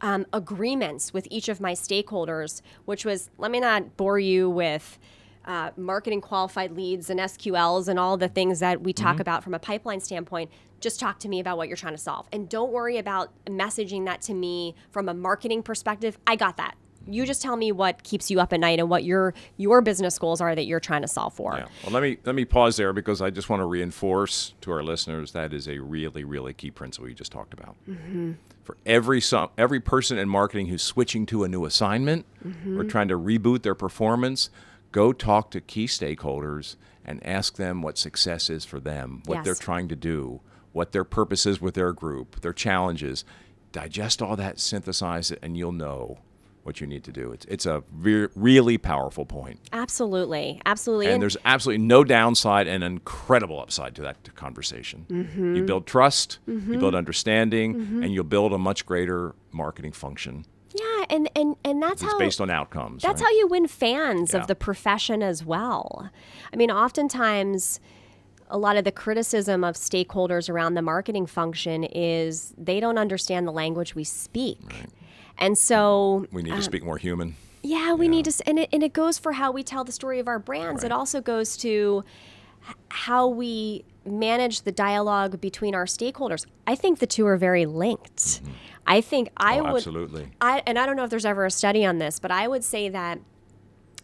agreements with each of my stakeholders, which was, let me not bore you with marketing qualified leads and SQLs and all the things that we talk about from a pipeline standpoint. Just talk to me about what you're trying to solve. And don't worry about messaging that to me from a marketing perspective. I got that. You just tell me what keeps you up at night and what your business goals are that you're trying to solve for. Yeah. Well, let me pause there, because I just want to reinforce to our listeners that is a really, really key principle you just talked about. For every person in marketing who's switching to a new assignment or trying to reboot their performance, go talk to key stakeholders and ask them what success is for them, what they're trying to do, what their purpose is with their group, their challenges. Digest all that, synthesize it, and you'll know what you need to do. It's a really powerful point. Absolutely. And there's absolutely no downside and incredible upside to that conversation. Mm-hmm. You build trust, you build understanding, and you'll build a much greater marketing function. Yeah, and that's it's based on outcomes. That's right? how you win fans of the profession as well. I mean, oftentimes a lot of the criticism of stakeholders around the marketing function is they don't understand the language we speak. Right. And so we need to speak more human. Yeah, we need to, and it goes for how we tell the story of our brands. Right. It also goes to how we manage the dialogue between our stakeholders. I think the two are very linked. Mm-hmm. I think I would absolutely. And I don't know if there's ever a study on this, but I would say that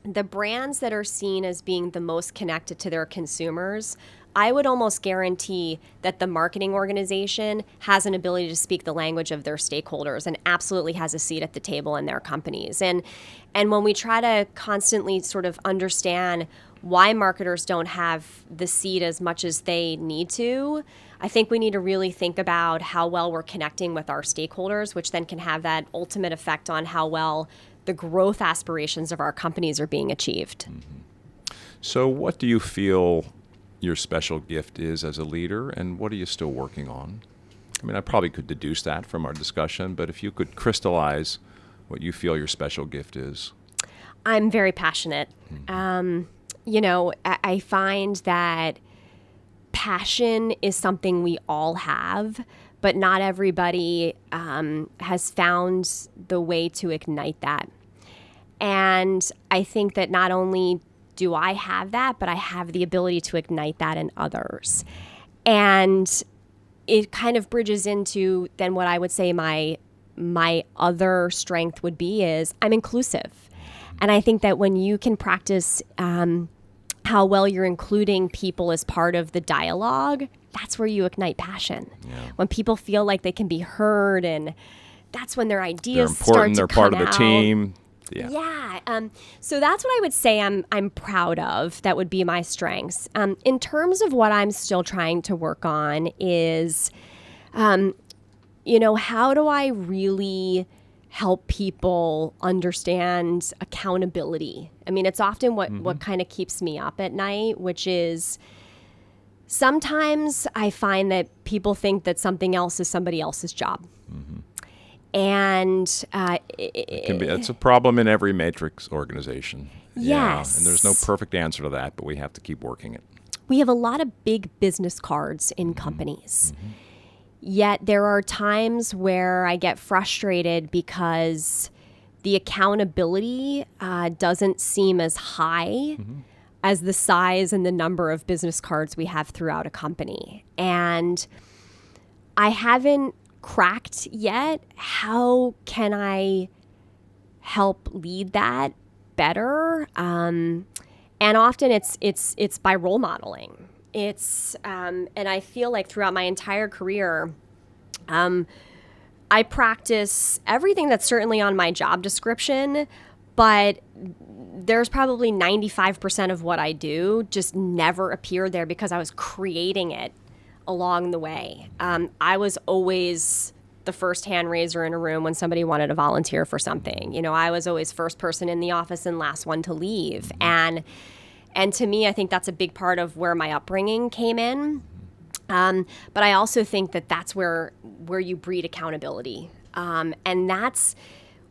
the brands that are seen as being the most connected to their consumers, I would almost guarantee that the marketing organization has an ability to speak the language of their stakeholders and absolutely has a seat at the table in their companies. And when we try to constantly sort of understand why marketers don't have the seat as much as they need to, I think we need to really think about how well we're connecting with our stakeholders, which then can have that ultimate effect on how well the growth aspirations of our companies are being achieved. Mm-hmm. So what do you feel your special gift is as a leader, and what are you still working on? I mean, I probably could deduce that from our discussion, but if you could crystallize what you feel your special gift is. I'm very passionate. Mm-hmm. I find that passion is something we all have, but not everybody has found the way to ignite that. And I think that not only do I have that, but I have the ability to ignite that in others. And it kind of bridges into then what I would say my other strength would be is I'm inclusive. And I think that when you can practice how well you're including people as part of the dialogue, that's where you ignite passion. Yeah. When people feel like they can be heard, and that's when their ideas start to come out. They're part of the team. Yeah. So that's what I would say I'm proud of. That would be my strengths. In terms of what I'm still trying to work on is, how do I really help people understand accountability? I mean, it's often what kind of keeps me up at night, which is sometimes I find that people think that something else is somebody else's job. Mm-hmm. And it's a problem in every matrix organization. Yes. Yeah, and there's no perfect answer to that, but we have to keep working it. We have a lot of big business cards in companies. Mm-hmm. Yet there are times where I get frustrated because the accountability doesn't seem as high as the size and the number of business cards we have throughout a company. And I haven't cracked yet. How can I help lead that better? And often it's by role modeling. It's and I feel like throughout my entire career, I practice everything that's certainly on my job description, but there's probably 95% of what I do just never appeared there because I was creating it along the way. I was always the first hand raiser in a room when somebody wanted to volunteer for something. I was always first person in the office and last one to leave. And to me, I think that's a big part of where my upbringing came in. But I also think that that's where you breed accountability. And that's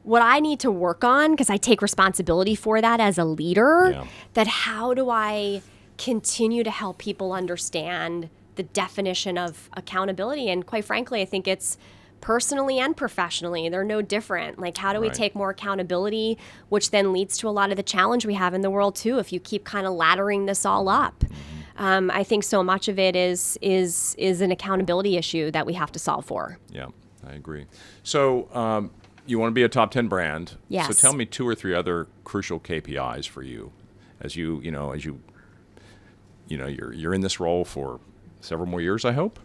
what I need to work on, because I take responsibility for that as a leader. Yeah. That how do I continue to help people understand the definition of accountability? And quite frankly, I think it's personally and professionally, they're no different. Like, how do we take more accountability, which then leads to a lot of the challenge we have in the world too, if you keep kind of laddering this all up. I think so much of it is an accountability issue that we have to solve for. Yeah, I agree. So you want to be a top 10 brand. Yes. So tell me 2 or 3 other crucial KPIs for you as you're in this role for several more years, I hope.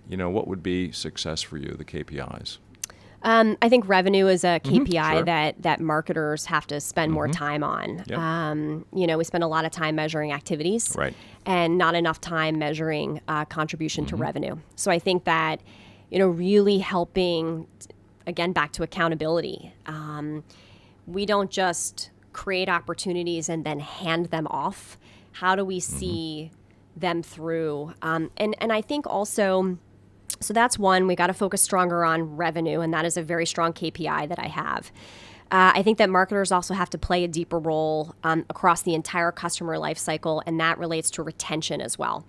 What would be success for you, the KPIs? I think revenue is a KPI Sure. that marketers have to spend more time on. Yep. We spend a lot of time measuring activities, Right. and not enough time measuring contribution to revenue. So I think that, really helping, again, back to accountability. We don't just create opportunities and then hand them off. How do we see them through? And I think also, so that's one, we got to focus stronger on revenue, and that is a very strong KPI that I have. I think that marketers also have to play a deeper role across the entire customer life cycle, and that relates to retention as well.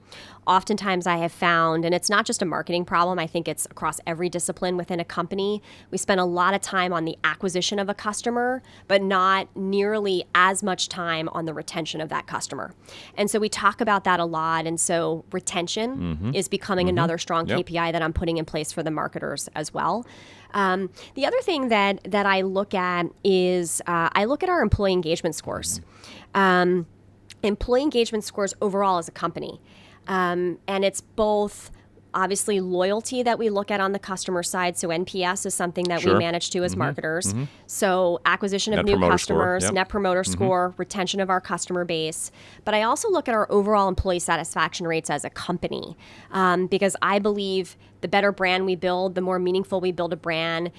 Oftentimes I have found, and it's not just a marketing problem, I think it's across every discipline within a company, we spend a lot of time on the acquisition of a customer, but not nearly as much time on the retention of that customer. And so we talk about that a lot, and so retention is becoming another strong KPI that I'm putting in place for the marketers as well. The other thing that I look at is I look at our employee engagement scores. Employee engagement scores overall as a company. And it's both obviously loyalty that we look at on the customer side. So NPS is something that we manage to as marketers. So acquisition of new customers, net promoter score, retention of our customer base. But I also look at our overall employee satisfaction rates as a company, because I believe the better brand we build, the more meaningful we build a brand,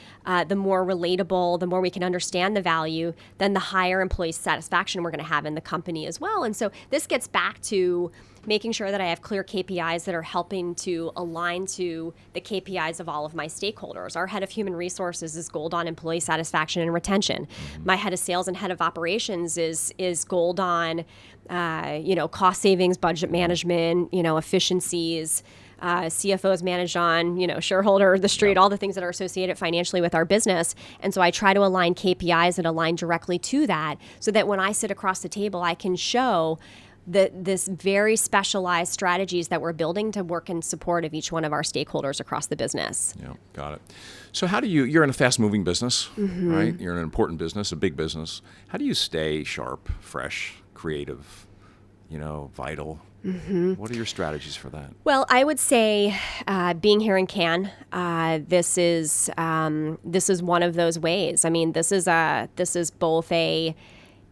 the more relatable, the more we can understand the value, then the higher employee satisfaction we're going to have in the company as well. And so this gets back to making sure that I have clear KPIs that are helping to align to the KPIs of all of my stakeholders. Our head of human resources is gold on employee satisfaction and retention. My head of sales and head of operations is gold on, cost savings, budget management, efficiencies. CFO is managed on, shareholder, the street, all the things that are associated financially with our business. And so I try to align KPIs that align directly to that, so that when I sit across the table, I can show this very specialized strategies that we're building to work in support of each one of our stakeholders across the business. Yeah, got it. So how do you're in a fast-moving business, right? You're in an important business, a big business. How do you stay sharp, fresh, creative, vital? What are your strategies for that? Well, I would say being here in Cannes, this is one of those ways. I mean, this is both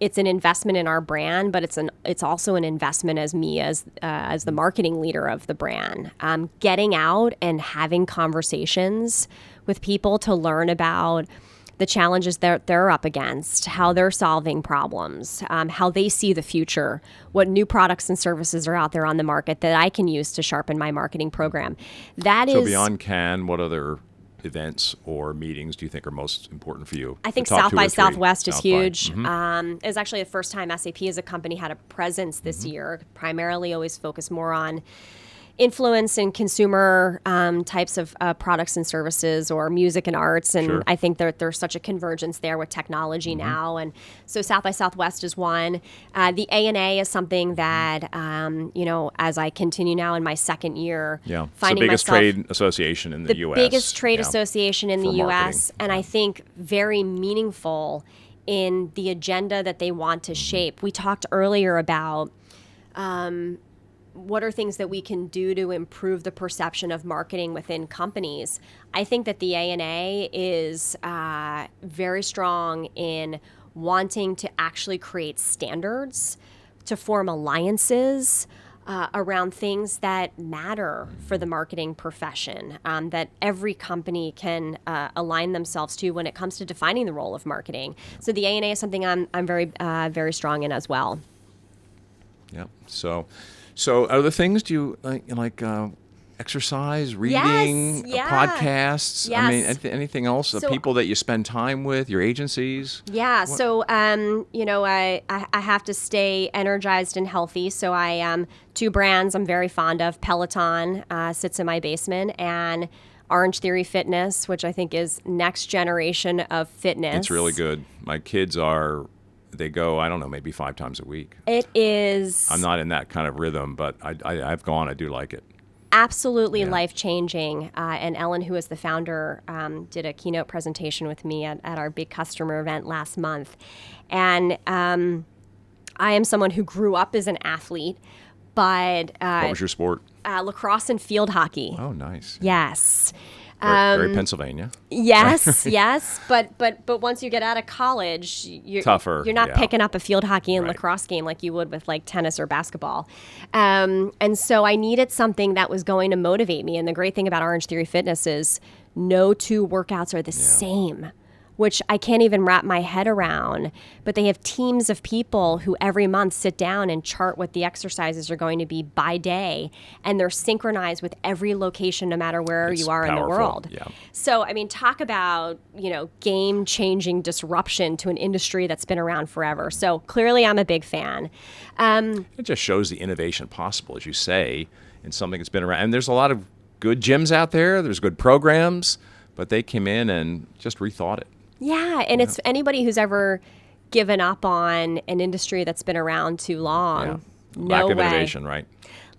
it's an investment in our brand, but it's also an investment as me as the marketing leader of the brand. Getting out and having conversations with people to learn about the challenges that they're up against, how they're solving problems, how they see the future, what new products and services are out there on the market that I can use to sharpen my marketing program. So beyond Cannes, what other events or meetings do you think are most important for you? I think South by Southwest is huge. It's actually the first time SAP as a company had a presence this year, primarily always focused more on influence and consumer types of products and services, or music and arts. And I think there's such a convergence there with technology now. And so South by Southwest is one. The ANA is something that, as I continue now in my second year, finding it's the biggest trade association in the U.S. The biggest trade association in the U.S. And I think very meaningful in the agenda that they want to shape. We talked earlier about what are things that we can do to improve the perception of marketing within companies. I think that the ANA is very strong in wanting to actually create standards, to form alliances around things that matter for the marketing profession, that every company can align themselves to when it comes to defining the role of marketing. So the ANA is something I'm very, very strong in as well. Yeah. So other things, do you like exercise, reading, podcasts? Yes. I mean, anything else? So, people that you spend time with, your agencies? Yeah. What? So, I have to stay energized and healthy. So I two brands I'm very fond of. Peloton sits in my basement, and Orange Theory Fitness, which I think is next generation of fitness. It's really good. My kids they go, I don't know, maybe 5 times a week. It is. I'm not in that kind of rhythm, but I've gone. I do like it. Absolutely life-changing. And Ellen, who is the founder, did a keynote presentation with me at our big customer event last month. And I am someone who grew up as an athlete, but... what was your sport? Lacrosse and field hockey. Oh, nice. Yes. Very Pennsylvania. Yes, yes. But once you get out of college, Tougher. You're not picking up a field hockey and lacrosse game like you would with like tennis or basketball. And so I needed something that was going to motivate me. And the great thing about Orange Theory Fitness is no two workouts are the same, which I can't even wrap my head around. But they have teams of people who every month sit down and chart what the exercises are going to be by day. And they're synchronized with every location, no matter where you are in the world. Yeah. So, I mean, talk about, game-changing disruption to an industry that's been around forever. So clearly I'm a big fan. It just shows the innovation possible, as you say, in something that's been around. And there's a lot of good gyms out there. There's good programs, but they came in and just rethought it. Yeah, and it's anybody who's ever given up on an industry that's been around too long. Lack of innovation, right?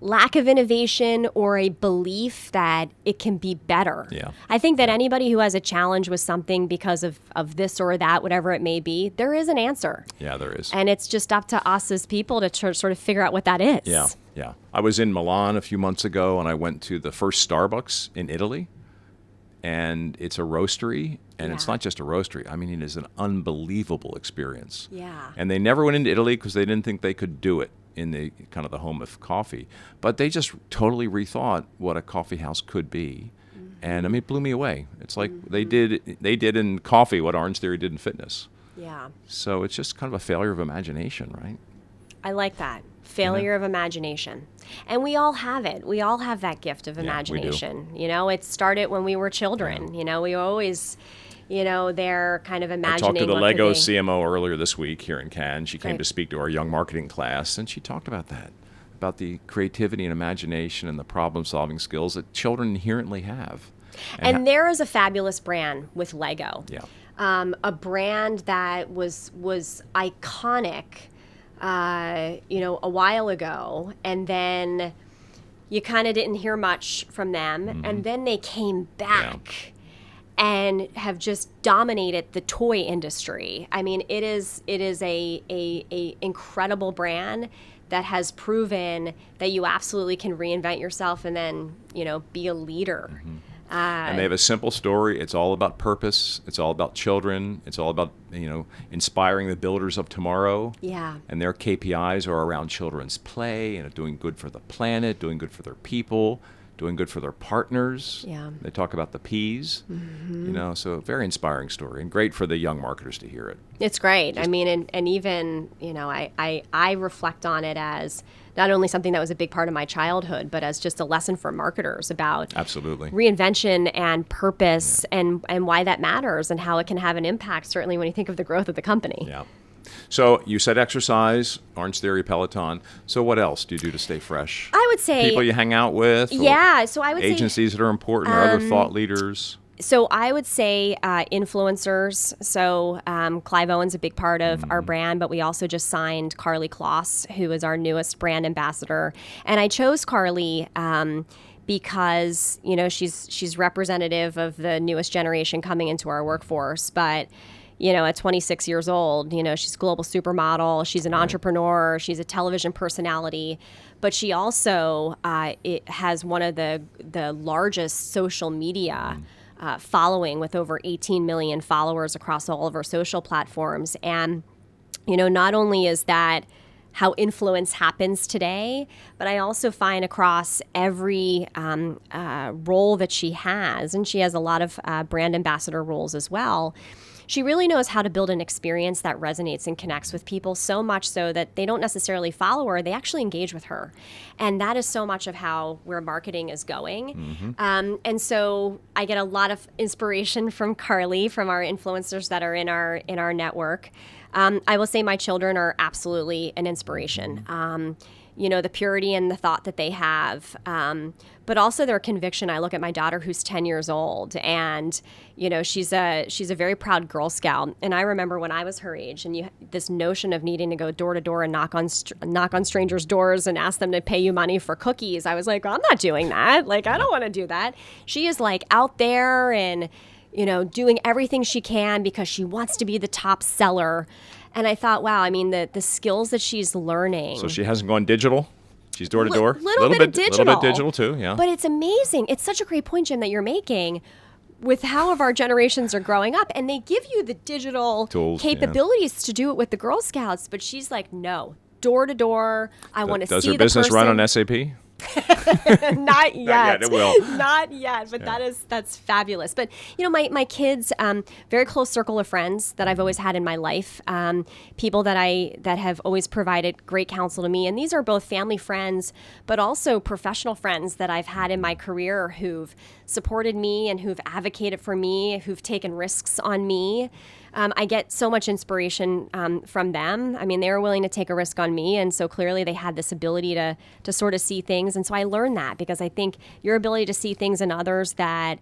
Lack of innovation or a belief that it can be better. Yeah. I think that anybody who has a challenge with something because of this or that, whatever it may be, there is an answer. Yeah, there is. And it's just up to us as people to sort of figure out what that is. Yeah. I was in Milan a few months ago, and I went to the first Starbucks in Italy. And it's a roastery, and it's not just a roastery. I mean, it is an unbelievable experience. Yeah. And they never went into Italy because they didn't think they could do it in the kind of the home of coffee. But they just totally rethought what a coffee house could be. Mm-hmm. And I mean, it blew me away. It's like they did in coffee what Orange Theory did in fitness. Yeah. So it's just kind of a failure of imagination, right? I like that. Failure of imagination. And we all have it. We all have that gift of imagination. We do. It started when we were children. We always, they're kind of imagining. I talked to the what Lego could be. CMO earlier this week here in Cannes. She came to speak to our young marketing class, and she talked about that, about the creativity and imagination and the problem-solving skills that children inherently have. And there is a fabulous brand with Lego. Yeah. A brand that was iconic a while ago, and then you kind of didn't hear much from them, and then they came back and have just dominated the toy industry. I mean, it is a incredible brand that has proven that you absolutely can reinvent yourself and then be a leader. And they have a simple story. It's all about purpose. It's all about children. It's all about, inspiring the builders of tomorrow. Yeah. And their KPIs are around children's play and doing good for the planet, doing good for their people, doing good for their partners. Yeah. They talk about the P's, so a very inspiring story and great for the young marketers to hear it. It's great. I mean, and even, I reflect on it as not only something that was a big part of my childhood, but as just a lesson for marketers about absolutely reinvention and purpose and why that matters and how it can have an impact, certainly when you think of the growth of the company. Yeah. So you said exercise, Orange Theory, Peloton. So what else do you do to stay fresh? I would say people you hang out with. Yeah. So I would agencies say, that are important or other thought leaders. So I would say influencers. So Clive Owen's a big part of our brand, but we also just signed Carly Kloss, who is our newest brand ambassador. And I chose Carly because she's representative of the newest generation coming into our workforce. But at 26 years old, she's a global supermodel. She's an entrepreneur. She's a television personality. But she also has one of the largest social media following with over 18 million followers across all of our social platforms. And, not only is that how influence happens today, but I also find across every role that she has, and she has a lot of brand ambassador roles as well, she really knows how to build an experience that resonates and connects with people, so much so that they don't necessarily follow her, they actually engage with her. And that is so much of where marketing is going. And so I get a lot of inspiration from Carly, from our influencers that are in our network. I will say my children are absolutely an inspiration. The purity and the thought that they have, but also their conviction. I look at my daughter who's 10 years old, and she's a very proud Girl Scout. And I remember when I was her age, and this notion of needing to go door to door and knock on strangers' doors and ask them to pay you money for cookies. I was like, well, I'm not doing that. Like, I don't want to do that. She is like out there and doing everything she can because she wants to be the top seller. And I thought, wow, I mean, the skills that she's learning. So she hasn't gone digital? She's door to door? Little bit digital. A little bit digital too, yeah. But it's amazing. It's such a great point, Jim, that you're making. with how of our generations are growing up, and they give you the digital tools, capabilities to do it with the Girl Scouts. But she's like, no, door to door. I want to see the person. Does her business run on SAP? Not yet. Not yet. It will. Not yet. But that's fabulous. But my kids, very close circle of friends that I've always had in my life. People that have always provided great counsel to me, and these are both family friends, but also professional friends that I've had in my career who've supported me and who've advocated for me, who've taken risks on me. I get so much inspiration from them. I mean, they were willing to take a risk on me, and so clearly they had this ability to sort of see things. And so I learned that, because I think your ability to see things in others that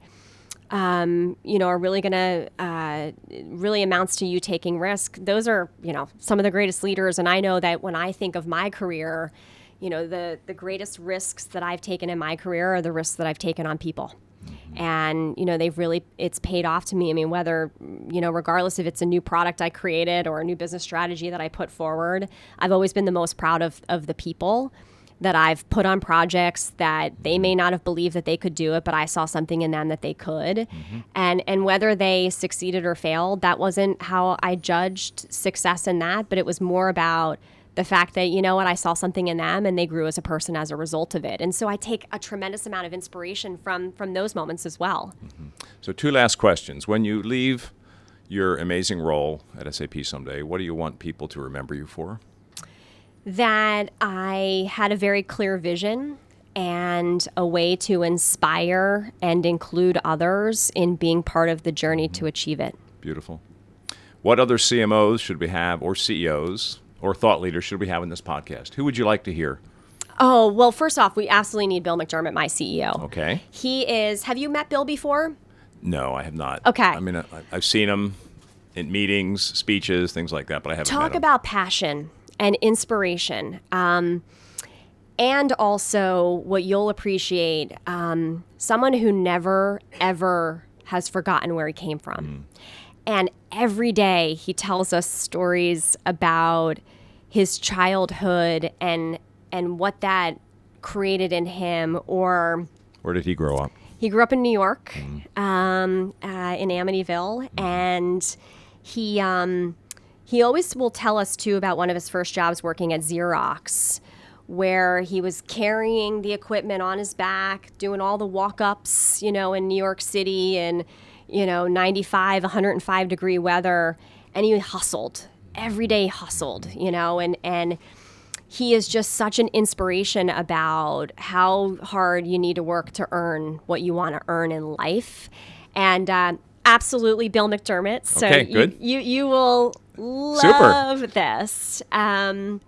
are really going to really amounts to you taking risk. Those are some of the greatest leaders. And I know that when I think of my career, the greatest risks that I've taken in my career are the risks that I've taken on people. And, it's paid off to me. I mean, whether, regardless if it's a new product I created or a new business strategy that I put forward, I've always been the most proud of the people that I've put on projects that they may not have believed that they could do it, but I saw something in them that they could. And whether they succeeded or failed, that wasn't how I judged success in that, but it was more about the fact that, I saw something in them and they grew as a person as a result of it. And so I take a tremendous amount of inspiration from those moments as well. So 2 last questions. When you leave your amazing role at SAP someday, what do you want people to remember you for? That I had a very clear vision and a way to inspire and include others in being part of the journey to achieve it. Beautiful. What other CMOs should we have, or CEOs, or thought leaders should we have in this podcast? Who would you like to hear? Oh, well, first off, we absolutely need Bill McDermott, my CEO. Okay. Have you met Bill before? No, I have not. Okay. I mean, I've seen him in meetings, speeches, things like that, but I haven't met him. Talk about passion and inspiration. And also what you'll appreciate, someone who never, ever has forgotten where he came from. And every day he tells us stories about his childhood and what that created in him. Or where did he grow up? He grew up in New York, in Amityville, and he always will tell us too about one of his first jobs working at Xerox, where he was carrying the equipment on his back, doing all the walk-ups, in New York City, and 95, 105 degree weather, and he hustled. Every day hustled, and he is just such an inspiration about how hard you need to work to earn what you want to earn in life. And absolutely Bill McDermott. So okay, good. You will love this. So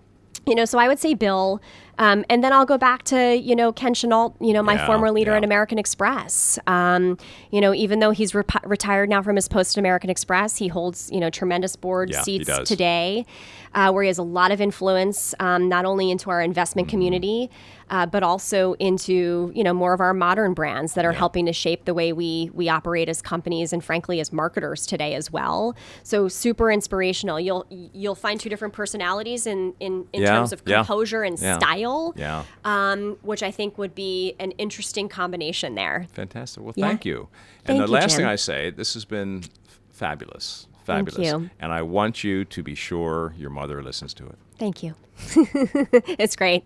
I would say Bill. And then I'll go back to, Ken Chenault, my former leader at American Express. Even though he's retired now from his post at American Express, he holds, tremendous board seats today, where he has a lot of influence, not only into our investment community, but also into, more of our modern brands that are helping to shape the way we operate as companies and frankly as marketers today as well. So super inspirational. You'll find 2 different personalities in terms of composure and style. Which I think would be an interesting combination there. Fantastic. Well, thank you. And the last thing I say, this has been fabulous. Fabulous. Thank you. And I want you to be sure your mother listens to it. Thank you. It's great.